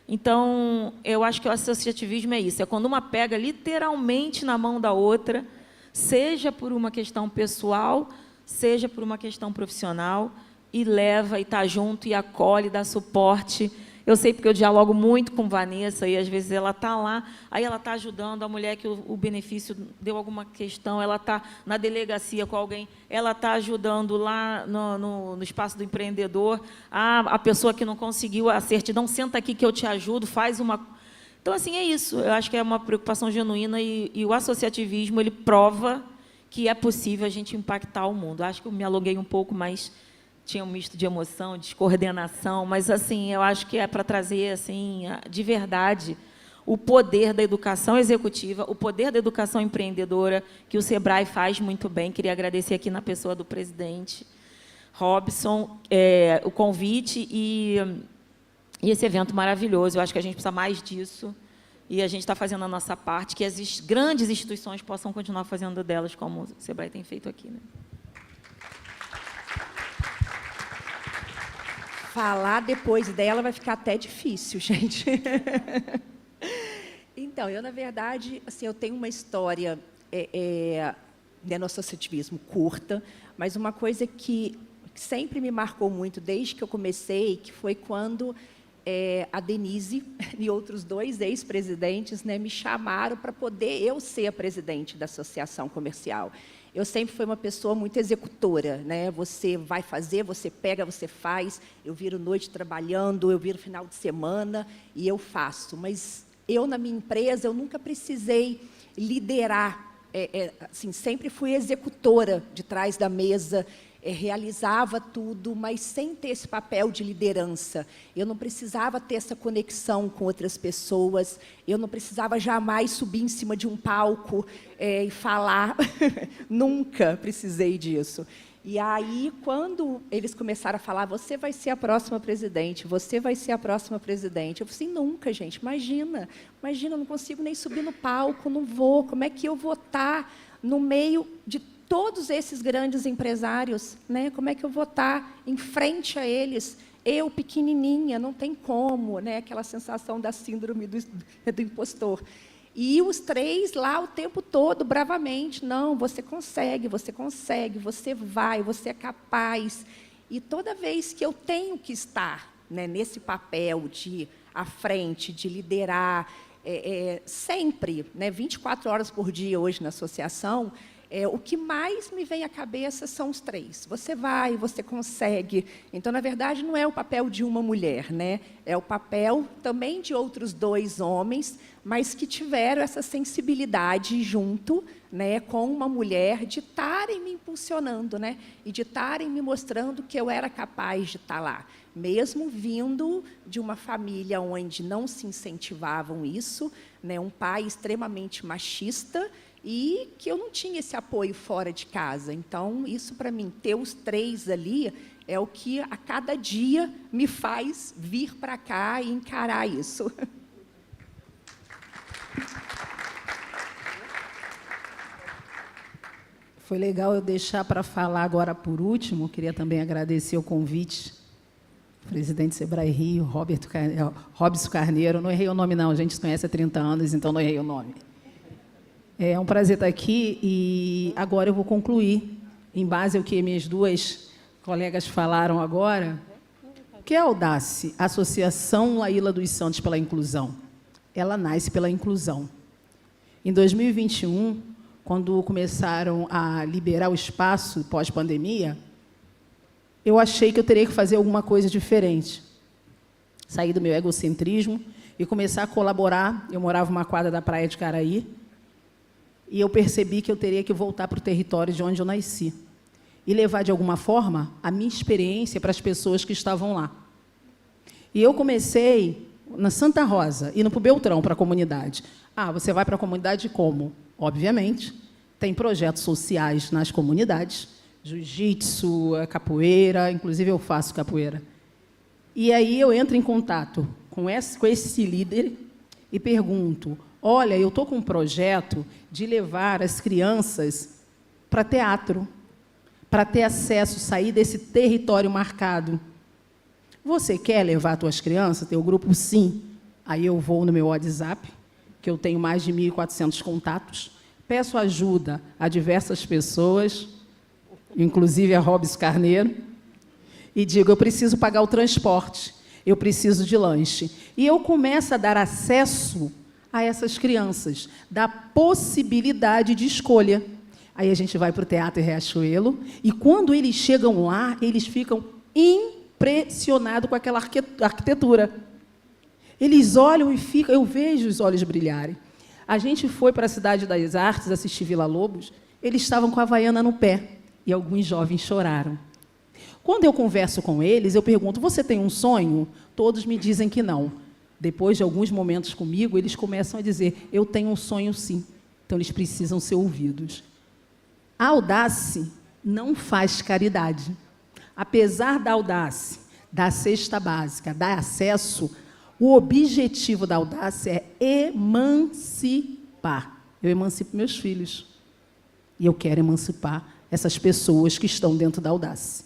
Então, eu acho que o associativismo é isso, é quando uma pega literalmente na mão da outra, seja por uma questão pessoal, seja por uma questão profissional, e leva, e está junto, e acolhe, dá suporte. Eu sei porque eu dialogo muito com Vanessa, e às vezes ela está lá, aí ela está ajudando a mulher que o benefício deu alguma questão, ela está na delegacia com alguém, ela está ajudando lá no espaço do empreendedor, a pessoa que não conseguiu a certidão, senta aqui que eu te ajudo, faz uma... Então, assim, é isso. Eu acho que é uma preocupação genuína, e o associativismo, ele prova que é possível a gente impactar o mundo. Acho que eu me alonguei um pouco, mas... tinha um misto de emoção, descoordenação, mas assim, eu acho que é para trazer assim, de verdade o poder da educação executiva, o poder da educação empreendedora, que o Sebrae faz muito bem. Queria agradecer aqui na pessoa do presidente Robson o convite e esse evento maravilhoso. Eu acho que a gente precisa mais disso, e a gente está fazendo a nossa parte, que as grandes instituições possam continuar fazendo delas, como o Sebrae tem feito aqui, né? Falar depois dela vai ficar até difícil, gente. Então, eu, na verdade, assim, eu tenho uma história no associativismo curta, mas uma coisa que sempre me marcou muito, desde que eu comecei, que foi quando a Denise e outros 2 ex-presidentes, né, me chamaram para poder eu ser a presidente da associação comercial. Eu sempre fui uma pessoa muito executora, né? Você vai fazer, você pega, você faz. Eu viro noite trabalhando, eu viro final de semana e eu faço. Mas Eu, na minha empresa, eu nunca precisei liderar, assim, sempre fui executora de trás da mesa, realizava tudo, mas sem ter esse papel de liderança. Eu não precisava ter essa conexão com outras pessoas, eu não precisava jamais subir em cima de um palco e falar, nunca precisei disso. E aí, quando eles começaram a falar, você vai ser a próxima presidente, você vai ser a próxima presidente, eu falei assim, nunca, gente, imagina, eu não consigo nem subir no palco, não vou, como é que eu vou estar no meio de todos esses grandes empresários, né? Como é que eu vou estar em frente a eles? Eu, pequenininha, não tem como, né? Aquela sensação da síndrome do impostor. E os três lá o tempo todo, bravamente, não, você consegue, você vai, você é capaz. E toda vez que eu tenho que estar, né, nesse papel de à frente, de liderar, sempre, né, 24 horas por dia hoje na associação, o que mais me vem à cabeça são os três. Você vai, você consegue. Então, na verdade, não é o papel de uma mulher, né? É o papel também de outros 2 homens, mas que tiveram essa sensibilidade junto, né, com uma mulher, de estarem me impulsionando, né, e de estarem me mostrando que eu era capaz de estar lá. Mesmo vindo de uma família onde não se incentivavam isso, né, um pai extremamente machista, e que eu não tinha esse apoio fora de casa. Então, isso, para mim, ter os 3 ali, é o que, a cada dia, me faz vir para cá e encarar isso. Foi legal eu deixar para falar agora por último. Queria também agradecer o convite, presidente Sebrae Rio, Robson Carneiro. Não errei o nome, não, a gente se conhece há 30 anos, então não errei o nome. É um prazer estar aqui e agora eu vou concluir, em base ao que minhas 2 colegas falaram agora. O que é a Audace? Associação Laíla dos Santos pela Inclusão. Ela nasce pela inclusão. Em 2021, quando começaram a liberar o espaço pós-pandemia, eu achei que eu teria que fazer alguma coisa diferente. Sair do meu egocentrismo e começar a colaborar. Eu morava numa quadra da praia de Caraí, e eu percebi que eu teria que voltar para o território de onde eu nasci e levar, de alguma forma, a minha experiência para as pessoas que estavam lá. E eu comecei na Santa Rosa, indo para o Beltrão, para a comunidade. Ah, você vai para a comunidade como? Obviamente, tem projetos sociais nas comunidades, jiu-jitsu, capoeira, inclusive eu faço capoeira. E aí eu entro em contato com esse líder e pergunto, olha, eu estou com um projeto de levar as crianças para teatro, para ter acesso, sair desse território marcado. Você quer levar as tuas crianças? Teu grupo, sim. Aí eu vou no meu WhatsApp, que eu tenho mais de 1.400 contatos, peço ajuda a diversas pessoas, inclusive a Robson Carneiro, e digo, eu preciso pagar o transporte, eu preciso de lanche. E eu começo a dar acesso a essas crianças, da possibilidade de escolha. Aí a gente vai para o Teatro Riachuelo, e quando eles chegam lá, eles ficam impressionados com aquela arquitetura. Eles olham e ficam, eu vejo os olhos brilharem. A gente foi para a Cidade das Artes assistir Vila Lobos, eles estavam com a Havaiana no pé, e alguns jovens choraram. Quando eu converso com eles, eu pergunto, você tem um sonho? Todos me dizem que não. Depois de alguns momentos comigo, eles começam a dizer, eu tenho um sonho, sim. Então, eles precisam ser ouvidos. A Audace não faz caridade. Apesar da Audace, da cesta básica, dar acesso, o objetivo da Audace é emancipar. Eu emancipo meus filhos. E eu quero emancipar essas pessoas que estão dentro da Audace.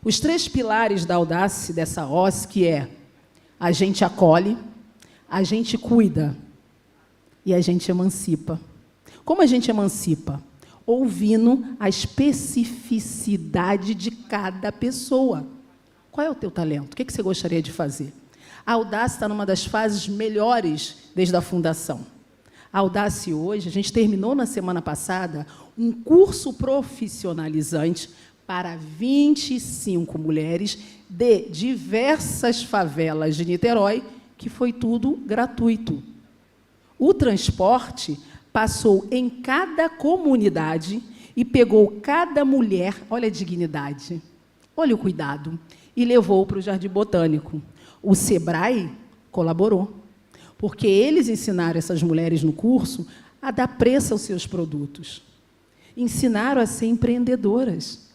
Os 3 pilares da Audace, dessa OS, que é a gente acolhe, a gente cuida e a gente emancipa. Como a gente emancipa? Ouvindo a especificidade de cada pessoa. Qual é o teu talento? O que você gostaria de fazer? A Audace está numa das fases melhores desde a fundação. A Audace hoje, a gente terminou na semana passada um curso profissionalizante para 25 mulheres de diversas favelas de Niterói, que foi tudo gratuito. O transporte passou em cada comunidade e pegou cada mulher, olha a dignidade, olha o cuidado, e levou para o Jardim Botânico. O Sebrae colaborou, porque eles ensinaram essas mulheres no curso a dar preço aos seus produtos. Ensinaram a ser empreendedoras.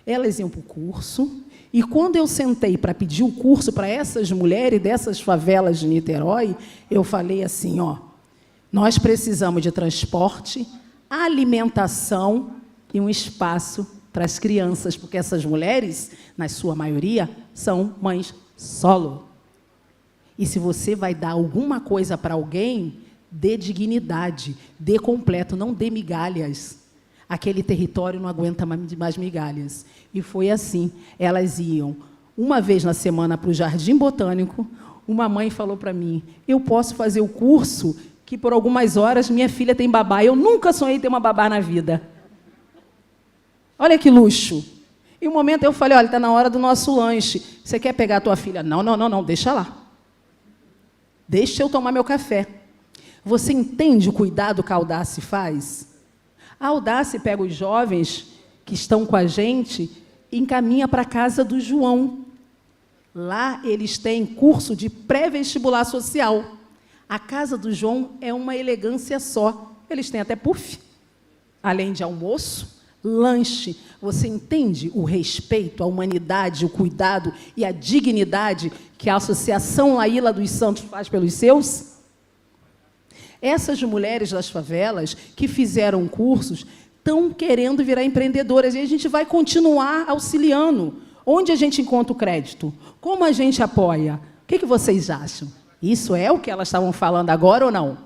Elas iam para o curso, e quando eu sentei para pedir o curso para essas mulheres dessas favelas de Niterói, eu falei assim, ó, nós precisamos de transporte, alimentação e um espaço para as crianças, porque essas mulheres, na sua maioria, são mães solo. E se você vai dar alguma coisa para alguém, dê dignidade, dê completo, não dê migalhas. Aquele território não aguenta mais migalhas. E foi assim. Elas iam uma vez na semana para o Jardim Botânico. Uma mãe falou para mim, eu posso fazer o curso que, por algumas horas, minha filha tem babá. Eu nunca sonhei ter uma babá na vida. Olha que luxo. E um momento eu falei, olha, está na hora do nosso lanche. Você quer pegar a tua filha? Não, não, não, não, deixa lá. Deixa eu tomar meu café. Você entende o cuidado que a Audace faz? A Audace pega os jovens que estão com a gente e encaminha para a casa do João. Lá eles têm curso de pré-vestibular social. A casa do João é uma elegância só. Eles têm até puff, além de almoço, lanche. Você entende o respeito, a humanidade, o cuidado e a dignidade que a Associação Laíla dos Santos faz pelos seus? Essas mulheres das favelas que fizeram cursos estão querendo virar empreendedoras e a gente vai continuar auxiliando. Onde a gente encontra o crédito? Como a gente apoia? O que vocês acham? Isso é o que elas estavam falando agora ou não?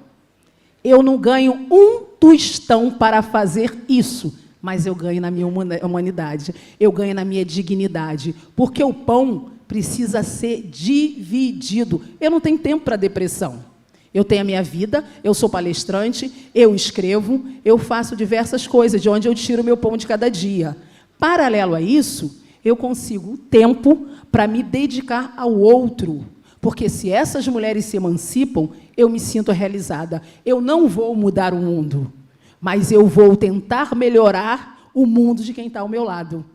Eu não ganho um tostão para fazer isso, mas eu ganho na minha humanidade, eu ganho na minha dignidade, porque o pão precisa ser dividido. Eu não tenho tempo para depressão. Eu tenho a minha vida, eu sou palestrante, eu escrevo, eu faço diversas coisas, de onde eu tiro o meu pão de cada dia. Paralelo a isso, eu consigo tempo para me dedicar ao outro. Porque se essas mulheres se emancipam, eu me sinto realizada. Eu não vou mudar o mundo, mas eu vou tentar melhorar o mundo de quem está ao meu lado.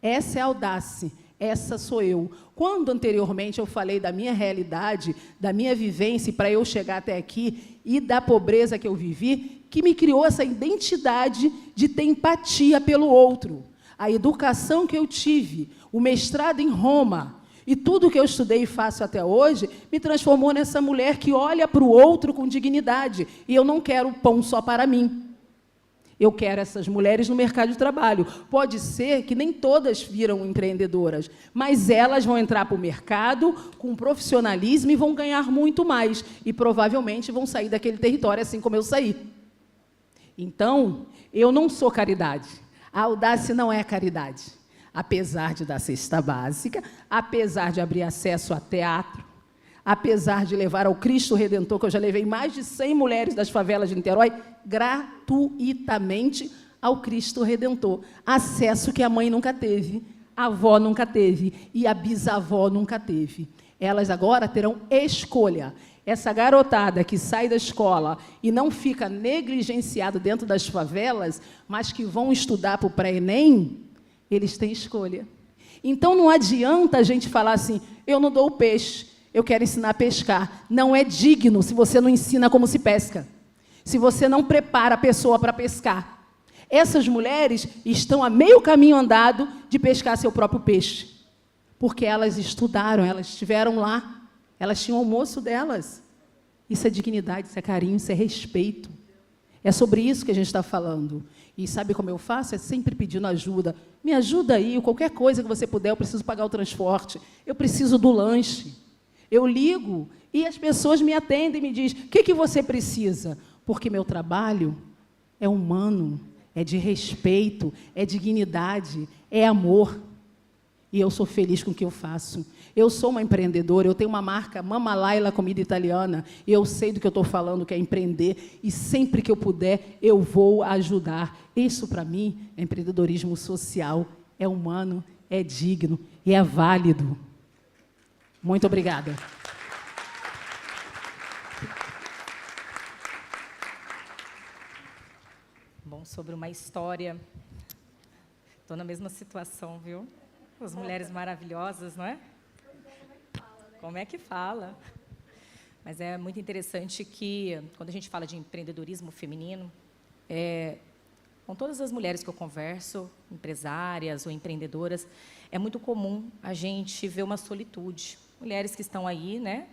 Essa é a Audace. Essa sou eu. Quando anteriormente eu falei da minha realidade, da minha vivência, para eu chegar até aqui, e da pobreza que eu vivi, que me criou essa identidade de ter empatia pelo outro. A educação que eu tive, o mestrado em Roma, e tudo que eu estudei e faço até hoje, me transformou nessa mulher que olha para o outro com dignidade. E eu não quero pão só para mim. Eu quero essas mulheres no mercado de trabalho. Pode ser que nem todas viram empreendedoras, mas elas vão entrar para o mercado com profissionalismo e vão ganhar muito mais. E, provavelmente, vão sair daquele território assim como eu saí. Então, eu não sou caridade. A Audace não é caridade. Apesar de dar cesta básica, apesar de abrir acesso a teatro, apesar de levar ao Cristo Redentor, que eu já levei mais de 100 mulheres das favelas de Niterói, gratuitamente ao Cristo Redentor. Acesso que a mãe nunca teve, a avó nunca teve e a bisavó nunca teve. Elas agora terão escolha. Essa garotada que sai da escola e não fica negligenciada dentro das favelas, mas que vão estudar para o pré-ENEM, eles têm escolha. Então, não adianta a gente falar assim, eu não dou o peixe, eu quero ensinar a pescar. Não é digno se você não ensina como se pesca. Se você não prepara a pessoa para pescar. Essas mulheres estão a meio caminho andado de pescar seu próprio peixe. Porque elas estudaram, elas estiveram lá, elas tinham o almoço delas. Isso é dignidade, isso é carinho, isso é respeito. É sobre isso que a gente está falando. E sabe como eu faço? É sempre pedindo ajuda. Me ajuda aí, qualquer coisa que você puder, eu preciso pagar o transporte, eu preciso do lanche. Eu ligo e as pessoas me atendem e me dizem, o que você precisa? Porque meu trabalho é humano, é de respeito, é dignidade, é amor. E eu sou feliz com o que eu faço. Eu sou uma empreendedora, eu tenho uma marca, Mama Laila Comida Italiana, e eu sei do que eu estou falando, que é empreender, e sempre que eu puder, eu vou ajudar. Isso, para mim, é empreendedorismo social, é humano, é digno e é válido. Muito obrigada. sobre uma história. Estou na mesma situação, viu? As mulheres maravilhosas, não é? Como é que fala? Mas é muito interessante que, quando a gente fala de empreendedorismo feminino, com todas as mulheres que eu converso, empresárias ou empreendedoras, é muito comum a gente ver uma solitude. Mulheres que estão aí, né,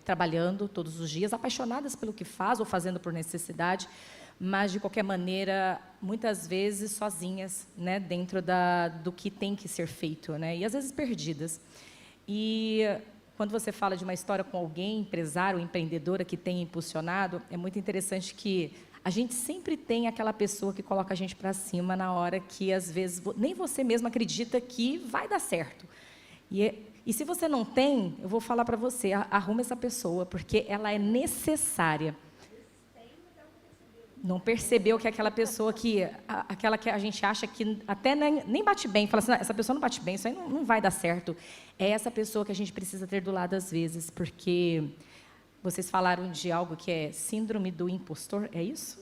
trabalhando todos os dias, apaixonadas pelo que faz ou fazendo por necessidade, mas, de qualquer maneira, muitas vezes sozinhas, né, dentro do que tem que ser feito, né, e às vezes perdidas. E quando você fala de uma história com alguém, empresário ou empreendedora que tem impulsionado, é muito interessante que a gente sempre tem aquela pessoa que coloca a gente para cima na hora que, às vezes, nem você mesmo acredita que vai dar certo. E se você não tem, eu vou falar para você, arruma essa pessoa, porque ela é necessária. Não percebeu que aquela pessoa aquela que a gente acha que até nem bate bem, fala assim, essa pessoa não bate bem, isso aí não vai dar certo. É essa pessoa que a gente precisa ter do lado às vezes, porque vocês falaram de algo que é síndrome do impostor, é isso?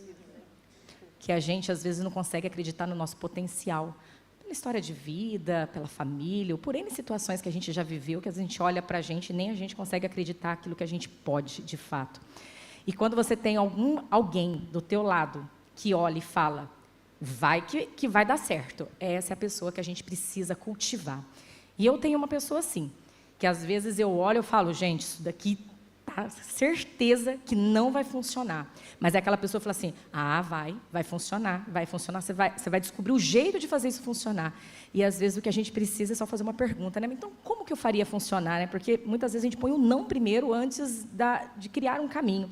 Que a gente, às vezes, não consegue acreditar no nosso potencial. Pela história de vida, pela família, ou por N situações que a gente já viveu, que a gente olha para a gente e nem a gente consegue acreditar aquilo que a gente pode, de fato. E quando você tem alguém do teu lado que olha e fala, vai que vai dar certo, essa é a pessoa que a gente precisa cultivar. E eu tenho uma pessoa assim, que às vezes eu olho e falo, gente, isso daqui tá certeza que não vai funcionar. Mas é aquela pessoa que fala assim, vai funcionar, você vai descobrir o jeito de fazer isso funcionar. E às vezes o que a gente precisa é só fazer uma pergunta, né? Então, como que eu faria funcionar? Né? Porque muitas vezes a gente põe o não primeiro antes de criar um caminho.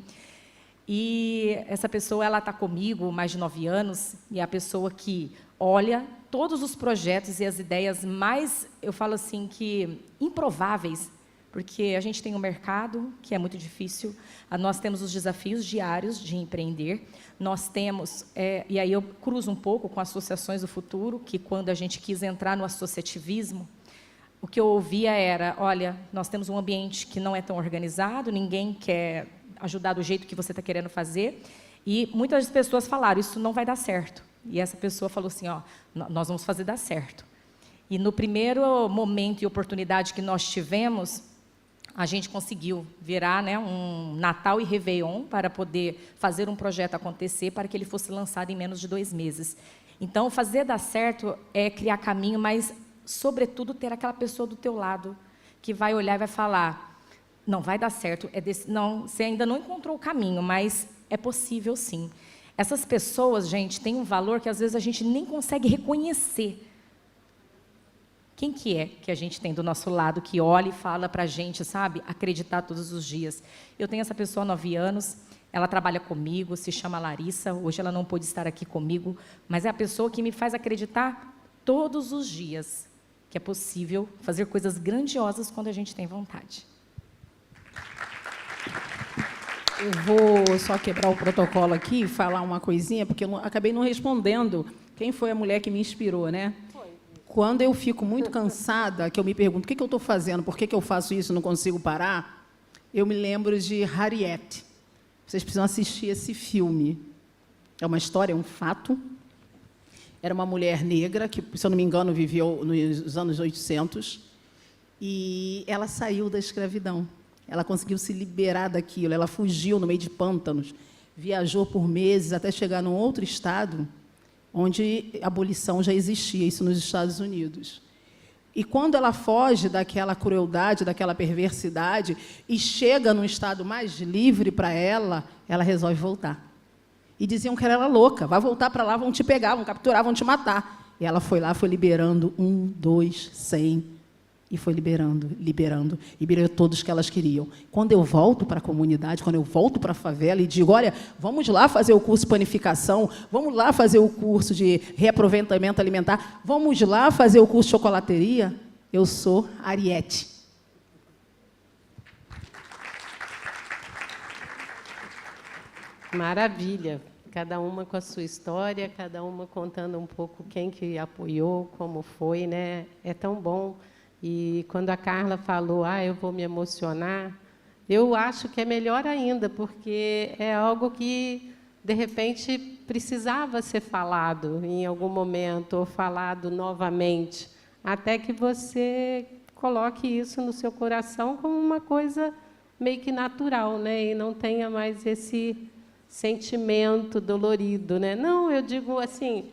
E essa pessoa, ela está comigo há mais de 9 anos, e é a pessoa que olha todos os projetos e as ideias mais, eu falo assim, que improváveis, porque a gente tem um mercado que é muito difícil, nós temos os desafios diários de empreender, nós temos, e aí eu cruzo um pouco com associações do futuro, que quando a gente quis entrar no associativismo, o que eu ouvia era, olha, nós temos um ambiente que não é tão organizado, ninguém quer ajudar do jeito que você está querendo fazer, e muitas pessoas falaram, isso não vai dar certo. E essa pessoa falou assim, nós vamos fazer dar certo. E no primeiro momento e oportunidade que nós tivemos, a gente conseguiu virar, né, um Natal e Réveillon para poder fazer um projeto acontecer, para que ele fosse lançado em menos de 2 meses. Então, fazer dar certo é criar caminho, mas, sobretudo, ter aquela pessoa do teu lado que vai olhar e vai falar, não vai dar certo, não, você ainda não encontrou o caminho, mas é possível sim. Essas pessoas, gente, têm um valor que às vezes a gente nem consegue reconhecer. Quem que é que a gente tem do nosso lado, que olha e fala para a gente, sabe, acreditar todos os dias? Eu tenho essa pessoa há 9 anos, ela trabalha comigo, se chama Larissa, hoje ela não pôde estar aqui comigo, mas é a pessoa que me faz acreditar todos os dias que é possível fazer coisas grandiosas quando a gente tem vontade. Eu vou só quebrar o protocolo aqui e falar uma coisinha, porque eu acabei não respondendo quem foi a mulher que me inspirou, né? Quando eu fico muito cansada, que eu me pergunto, o que eu estou fazendo, por que eu faço isso, não consigo parar, eu me lembro de Harriet. Vocês precisam assistir esse filme. É uma história, é um fato. Era uma mulher negra, que, se eu não me engano, viveu nos anos 800, e ela saiu da escravidão. Ela conseguiu se liberar daquilo, ela fugiu no meio de pântanos, viajou por meses até chegar num outro estado, onde a abolição já existia, isso nos Estados Unidos. E quando ela foge daquela crueldade, daquela perversidade, e chega num estado mais livre para ela resolve voltar. E diziam que ela era louca, vai voltar para lá, vão te pegar, vão capturar, vão te matar. E ela foi lá, foi liberando 1, 2, 100, e foi liberando, e liberou todos que elas queriam. Quando eu volto para a comunidade, quando eu volto para a favela e digo, olha, vamos lá fazer o curso de panificação, vamos lá fazer o curso de reaproveitamento alimentar, vamos lá fazer o curso de chocolateria, eu sou Harriet. Maravilha. Cada uma com a sua história, cada uma contando um pouco quem que apoiou, como foi, né? É tão bom. E quando a Carla falou, eu vou me emocionar, eu acho que é melhor ainda, porque é algo que de repente, precisava ser falado em algum momento, ou falado novamente, até que você coloque isso no seu coração como uma coisa meio que natural, né? E não tenha mais esse sentimento dolorido, né? Não, eu digo assim,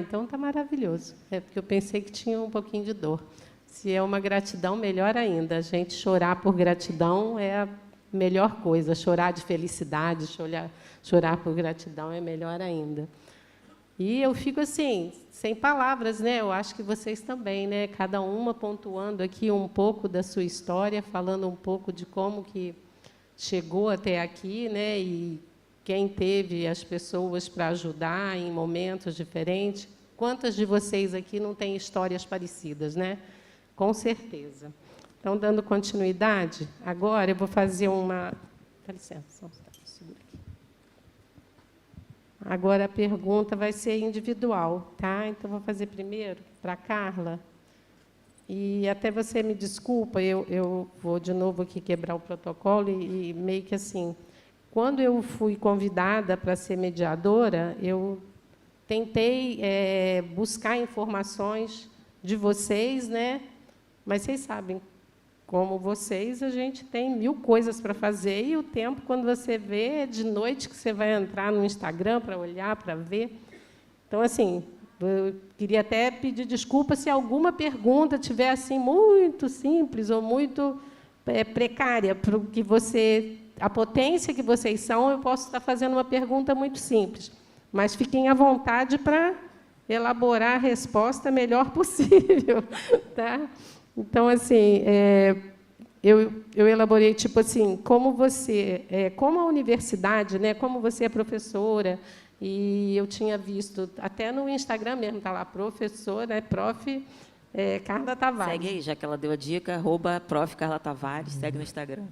então está maravilhoso. É porque eu pensei que tinha um pouquinho de dor. Se é uma gratidão, melhor ainda. A gente chorar por gratidão é a melhor coisa. Chorar de felicidade, chorar por gratidão é melhor ainda. E eu fico assim, sem palavras, né? Eu acho que vocês também, né? Cada uma pontuando aqui um pouco da sua história, falando um pouco de como que chegou até aqui, né? E quem teve as pessoas para ajudar em momentos diferentes. Quantas de vocês aqui não têm histórias parecidas, né? Com certeza. Então, dando continuidade, agora eu vou fazer uma... Dá licença, segura aqui. Agora a pergunta vai ser individual, tá? Então, vou fazer primeiro para a Carla. E até você me desculpa, eu vou de novo aqui quebrar o protocolo e meio que assim... Quando eu fui convidada para ser mediadora, eu tentei buscar informações de vocês, né? Mas vocês sabem, como vocês, a gente tem 1000 coisas para fazer, e o tempo, quando você vê, é de noite que você vai entrar no Instagram para olhar, para ver. Então, assim, eu queria até pedir desculpa se alguma pergunta tiver assim, muito simples ou muito precária, para o que você... A potência que vocês são, eu posso estar fazendo uma pergunta muito simples, mas fiquem à vontade para elaborar a resposta melhor possível, tá? Então, assim, eu elaborei tipo assim, como a universidade, né? Como você é professora, e eu tinha visto até no Instagram mesmo, está lá, professora, prof. Carla Tavares. Segue aí, já que ela deu a dica, @prof. Carla Tavares, segue no Instagram.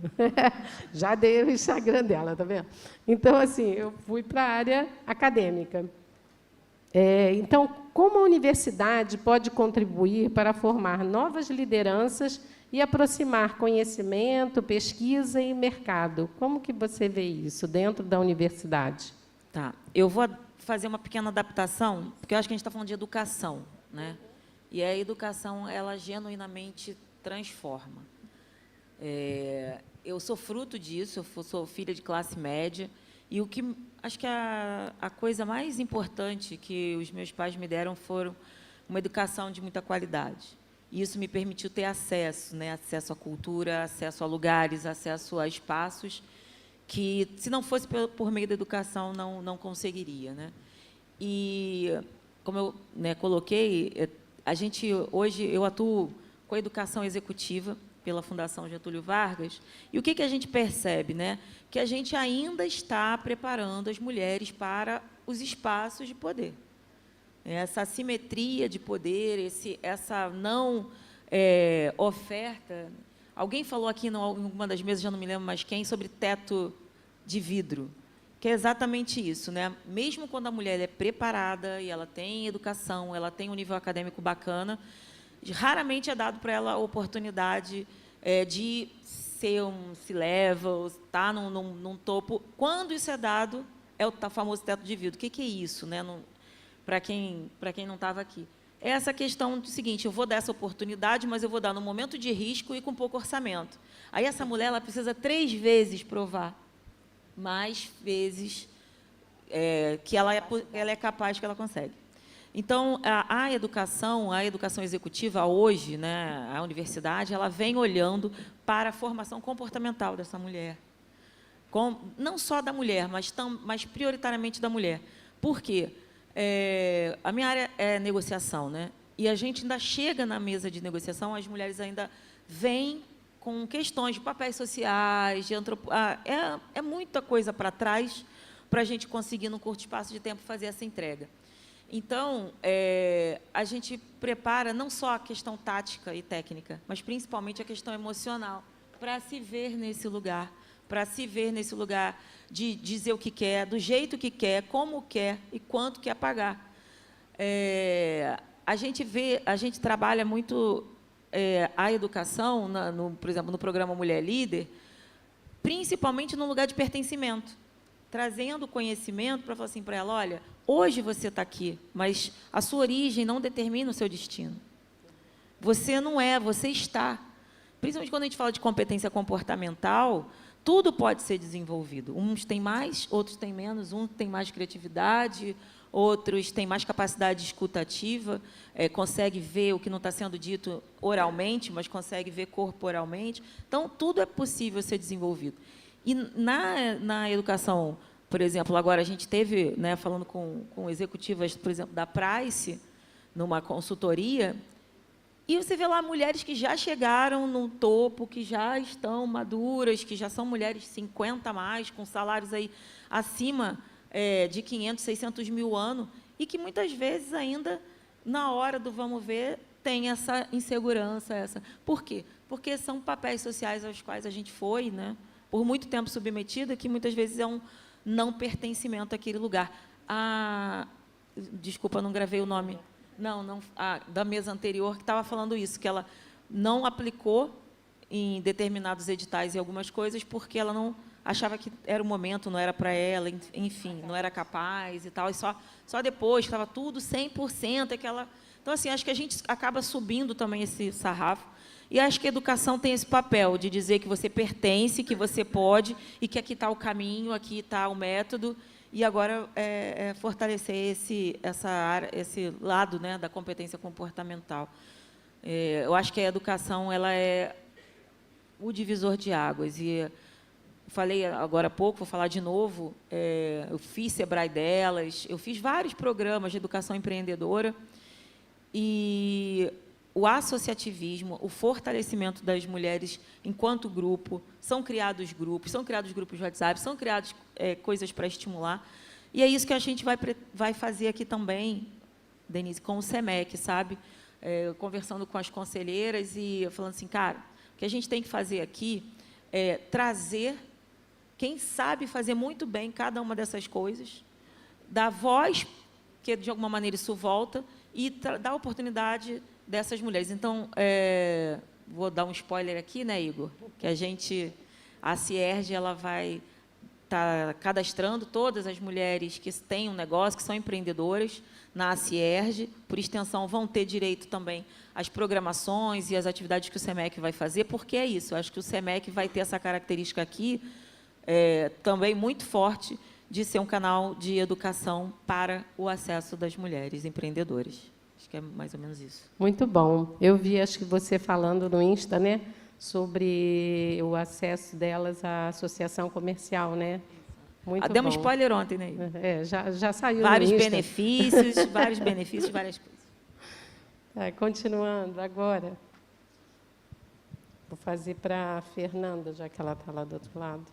Já dei o Instagram dela, tá vendo? Então, assim, eu fui para a área acadêmica. Então, como a universidade pode contribuir para formar novas lideranças e aproximar conhecimento, pesquisa e mercado? Como que você vê isso dentro da universidade? Tá, eu vou fazer uma pequena adaptação, porque eu acho que a gente está falando de educação, né? E a educação, ela genuinamente transforma. Eu sou fruto disso, eu sou filha de classe média, e o que acho que a coisa mais importante que os meus pais me deram foram uma educação de muita qualidade. E isso me permitiu ter acesso, né? Acesso à cultura, acesso a lugares, acesso a espaços que, se não fosse por meio da educação, não conseguiria, né? E, como eu, né, coloquei, hoje, eu atuo com a educação executiva pela Fundação Getúlio Vargas, e o que a gente percebe, né? Que a gente ainda está preparando as mulheres para os espaços de poder. Essa assimetria de poder, essa não oferta... Alguém falou aqui em uma das mesas, já não me lembro mais quem, sobre teto de vidro, que é exatamente isso, né? Mesmo quando a mulher é preparada e ela tem educação, ela tem um nível acadêmico bacana, raramente é dado para ela a oportunidade de ser um C-level, estar num topo. Quando isso é dado, é o famoso teto de vidro. O que é isso, né? Para quem não estava aqui? É essa questão do seguinte: eu vou dar essa oportunidade, mas eu vou dar no momento de risco e com pouco orçamento. Aí essa mulher ela precisa 3 vezes provar, mais vezes que ela é capaz, que ela consegue. Então, a educação executiva hoje, né, a universidade, ela vem olhando para a formação comportamental dessa mulher. Não só da mulher, mas prioritariamente da mulher. Por quê? A minha área é negociação, né? E a gente ainda chega na mesa de negociação, as mulheres ainda vêm com questões de papéis sociais, é muita coisa para trás para a gente conseguir, num curto espaço de tempo, fazer essa entrega. Então, a gente prepara não só a questão tática e técnica, mas principalmente a questão emocional, para se ver nesse lugar, de dizer o que quer, do jeito que quer, como quer e quanto quer pagar. A gente trabalha muito a educação, por exemplo, no programa Mulher Líder, principalmente no lugar de pertencimento. trazendo conhecimento para falar assim para ela, olha, hoje você está aqui, mas a sua origem não determina o seu destino. Você não é, você está. Principalmente quando a gente fala de competência comportamental, tudo pode ser desenvolvido. Uns têm mais, outros têm menos, uns têm mais criatividade, outros têm mais capacidade escutativa, consegue ver o que não está sendo dito oralmente, mas consegue ver corporalmente. Então, tudo é possível ser desenvolvido. E na educação, por exemplo, agora a gente teve, né, falando com executivas, por exemplo, da Price, numa consultoria, e você vê lá mulheres que já chegaram no topo, que já estão maduras, que já são mulheres 50 a mais, com salários aí acima de 500, 600 mil ano, e que muitas vezes ainda, na hora do vamos ver, tem essa insegurança. Por quê? Porque são papéis sociais aos quais a gente foi, né, por muito tempo submetida, que muitas vezes é um não pertencimento àquele lugar. Desculpa, não gravei o nome. Não, da mesa anterior, que estava falando isso, que ela não aplicou em determinados editais e algumas coisas, porque ela não achava que era o momento, não era para ela, enfim, não era capaz e tal, e só depois, estava tudo 100%, aquela... Então, assim, acho que a gente acaba subindo também esse sarrafo, e acho que a educação tem esse papel de dizer que você pertence, que você pode, e que aqui está o caminho, aqui está o método, e agora fortalecer esse lado, né, da competência comportamental. Eu acho que a educação ela é o divisor de águas. E falei agora há pouco, vou falar de novo, eu fiz Sebrae delas, eu fiz vários programas de educação empreendedora, e o associativismo, o fortalecimento das mulheres enquanto grupo, são criados grupos de WhatsApp, são criadas coisas para estimular, e é isso que a gente vai fazer aqui também, Denise, com o SEMEC, sabe? Conversando com as conselheiras e falando assim, cara, o que a gente tem que fazer aqui é trazer quem sabe fazer muito bem cada uma dessas coisas, dar voz, que de alguma maneira isso volta, e dar oportunidade dessas mulheres. Então, vou dar um spoiler aqui, né, Igor? Que a Cierge, ela vai estar cadastrando todas as mulheres que têm um negócio, que são empreendedoras, na Cierge. Por extensão, vão ter direito também às programações e às atividades que o SEMEC vai fazer, porque é isso. Eu acho que o SEMEC vai ter essa característica aqui, também muito forte, de ser um canal de educação para o acesso das mulheres empreendedoras. Acho que é mais ou menos isso. Muito bom. Eu vi, acho que você falando no Insta, né, sobre o acesso delas à associação comercial, né? Muito Demos bom. Spoiler ontem, né? Já saiu vários no Insta. vários benefícios, várias coisas. Continuando agora. Vou fazer para a Fernanda, já que ela está lá do outro lado.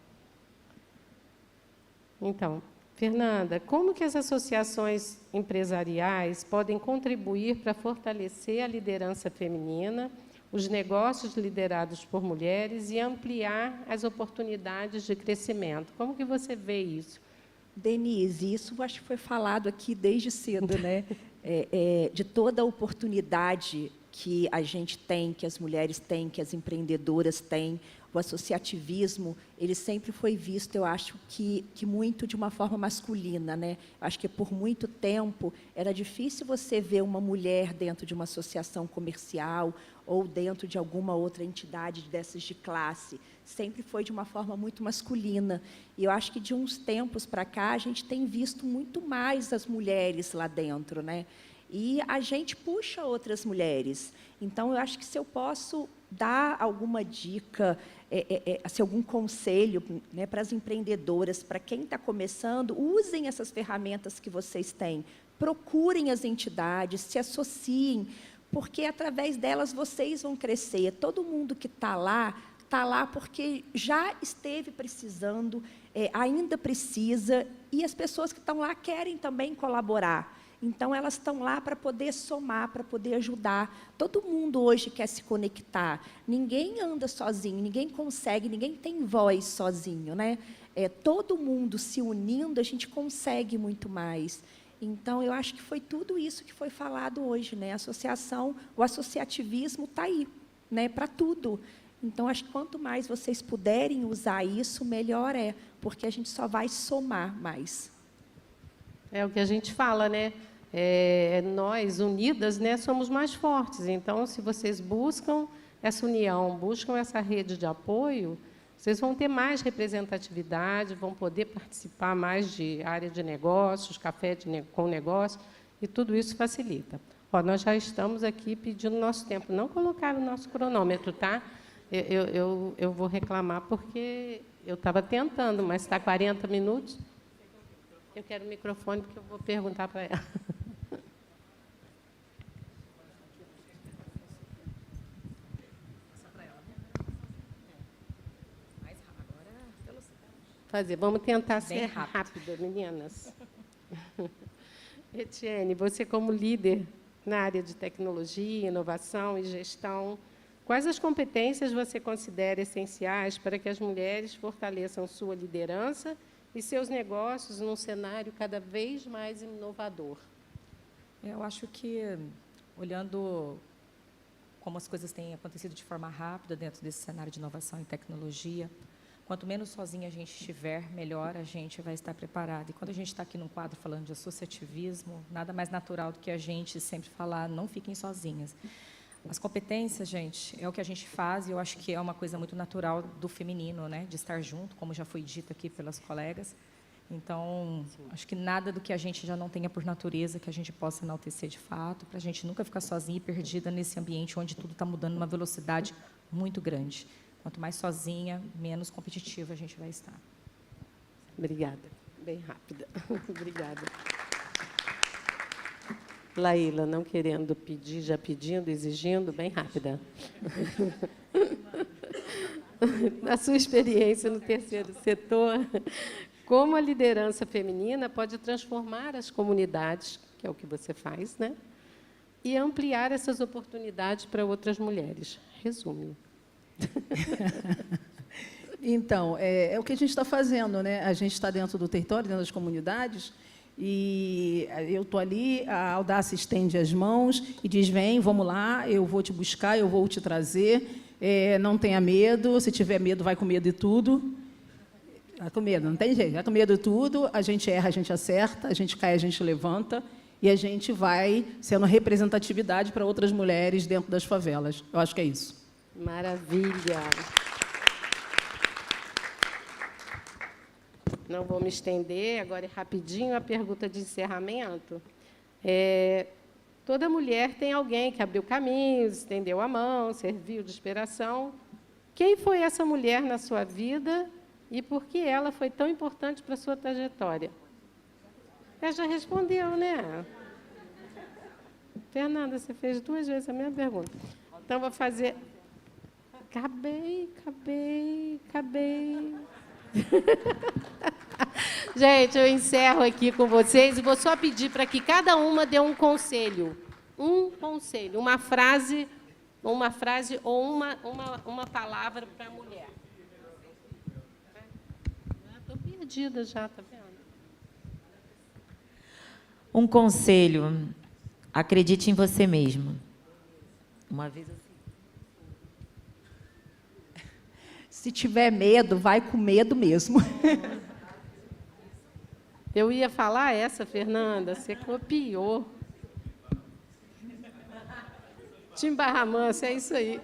Então, Fernanda, como que as associações empresariais podem contribuir para fortalecer a liderança feminina, os negócios liderados por mulheres e ampliar as oportunidades de crescimento? Como que você vê isso? Denise, isso acho que foi falado aqui desde cedo, né? De toda a oportunidade que a gente tem, que as mulheres têm, que as empreendedoras têm, o associativismo, ele sempre foi visto, eu acho, que muito de uma forma masculina, né? Acho que, por muito tempo, era difícil você ver uma mulher dentro de uma associação comercial ou dentro de alguma outra entidade dessas de classe. Sempre foi de uma forma muito masculina. E eu acho que, de uns tempos para cá, a gente tem visto muito mais as mulheres lá dentro, né? E a gente puxa outras mulheres. Então, eu acho que, se eu posso dar alguma dica, assim, algum conselho, né, para as empreendedoras, para quem está começando, usem essas ferramentas que vocês têm, procurem as entidades, se associem, porque, através delas, vocês vão crescer. Todo mundo que está lá porque já esteve precisando, ainda precisa, e as pessoas que estão lá querem também colaborar. Então, elas estão lá para poder somar, para poder ajudar. Todo mundo hoje quer se conectar. Ninguém anda sozinho, ninguém consegue, ninguém tem voz sozinho, né? Todo mundo se unindo, a gente consegue muito mais. Então, eu acho que foi tudo isso que foi falado hoje, né? A associação, o associativismo está aí, né? Para tudo. Então, acho que quanto mais vocês puderem usar isso, melhor é, porque a gente só vai somar mais. É o que a gente fala, né? Nós, unidas, né, somos mais fortes. Então, se vocês buscam essa união, buscam essa rede de apoio, vocês vão ter mais representatividade, vão poder participar mais de área de negócios, café com negócio, e tudo isso facilita. Ó, nós já estamos aqui pedindo nosso tempo. Não colocaram o nosso cronômetro, tá? Eu vou reclamar porque eu estava tentando, mas está 40 minutos. Eu quero o microfone, porque eu vou perguntar para ela. Vamos tentar ser rápida, meninas. Etienne, você como líder na área de tecnologia, inovação e gestão, quais as competências você considera essenciais para que as mulheres fortaleçam sua liderança e seus negócios num cenário cada vez mais inovador? Eu acho que, olhando como as coisas têm acontecido de forma rápida dentro desse cenário de inovação e tecnologia, quanto menos sozinha a gente estiver, melhor a gente vai estar preparado. E quando a gente está aqui num quadro falando de associativismo, nada mais natural do que a gente sempre falar, não fiquem sozinhas. As competências, gente, é o que a gente faz, e eu acho que é uma coisa muito natural do feminino, né, de estar junto, como já foi dito aqui pelas colegas. Então, acho que nada do que a gente já não tenha por natureza que a gente possa enaltecer de fato, para a gente nunca ficar sozinha e perdida nesse ambiente onde tudo está mudando numa velocidade muito grande. Quanto mais sozinha, menos competitiva a gente vai estar. Obrigada. Bem rápida. Obrigada. Laíla, não querendo pedir, já pedindo, exigindo, bem rápida. Na sua experiência no terceiro setor, como a liderança feminina pode transformar as comunidades, que é o que você faz, né? E ampliar essas oportunidades para outras mulheres? Resume. Então, é o que a gente está fazendo, né? A gente está dentro do território, dentro das comunidades, e eu estou ali, a Audácia estende as mãos e diz, vem, vamos lá, eu vou te buscar, eu vou te trazer, não tenha medo, se tiver medo, vai com medo de tudo. Vai com medo, não tem jeito, vai com medo de tudo, a gente erra, a gente acerta, a gente cai, a gente levanta, e a gente vai sendo representatividade para outras mulheres dentro das favelas. Eu acho que é isso. Maravilha. Não vou me estender, agora é rapidinho a pergunta de encerramento. Toda mulher tem alguém que abriu caminhos, estendeu a mão, serviu de inspiração. Quem foi essa mulher na sua vida e por que ela foi tão importante para a sua trajetória? Já respondeu, né? Fernanda, você fez 2 vezes a mesma pergunta. Então, vou fazer... Acabei. Gente, eu encerro aqui com vocês e vou só pedir para que cada uma dê um conselho. Uma frase ou uma palavra para a mulher. Estou perdida já, está vendo? Um conselho, acredite em você mesmo. Uma vez assim. Se tiver medo, vai com medo mesmo. Eu ia falar essa, Fernanda, você copiou. Tim Barra Mansa, é isso aí.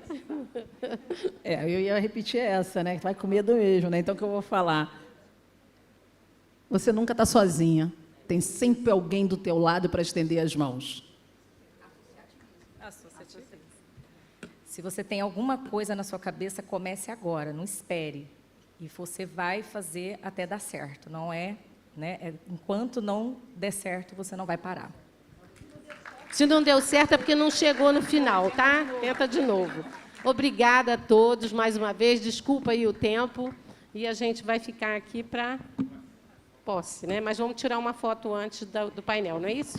Eu ia repetir essa, né? Vai com medo mesmo, né? Então, o que eu vou falar? Você nunca está sozinha. Tem sempre alguém do teu lado para estender as mãos. Se você tem alguma coisa na sua cabeça, comece agora, não espere. E você vai fazer até dar certo, não é? Né? Enquanto não der certo, você não vai parar. Se não deu certo, é porque não chegou no final, tá? Tenta de novo. Obrigada a todos, mais uma vez. Desculpa aí o tempo. E a gente vai ficar aqui para posse, né? Mas vamos tirar uma foto antes do painel, não é isso?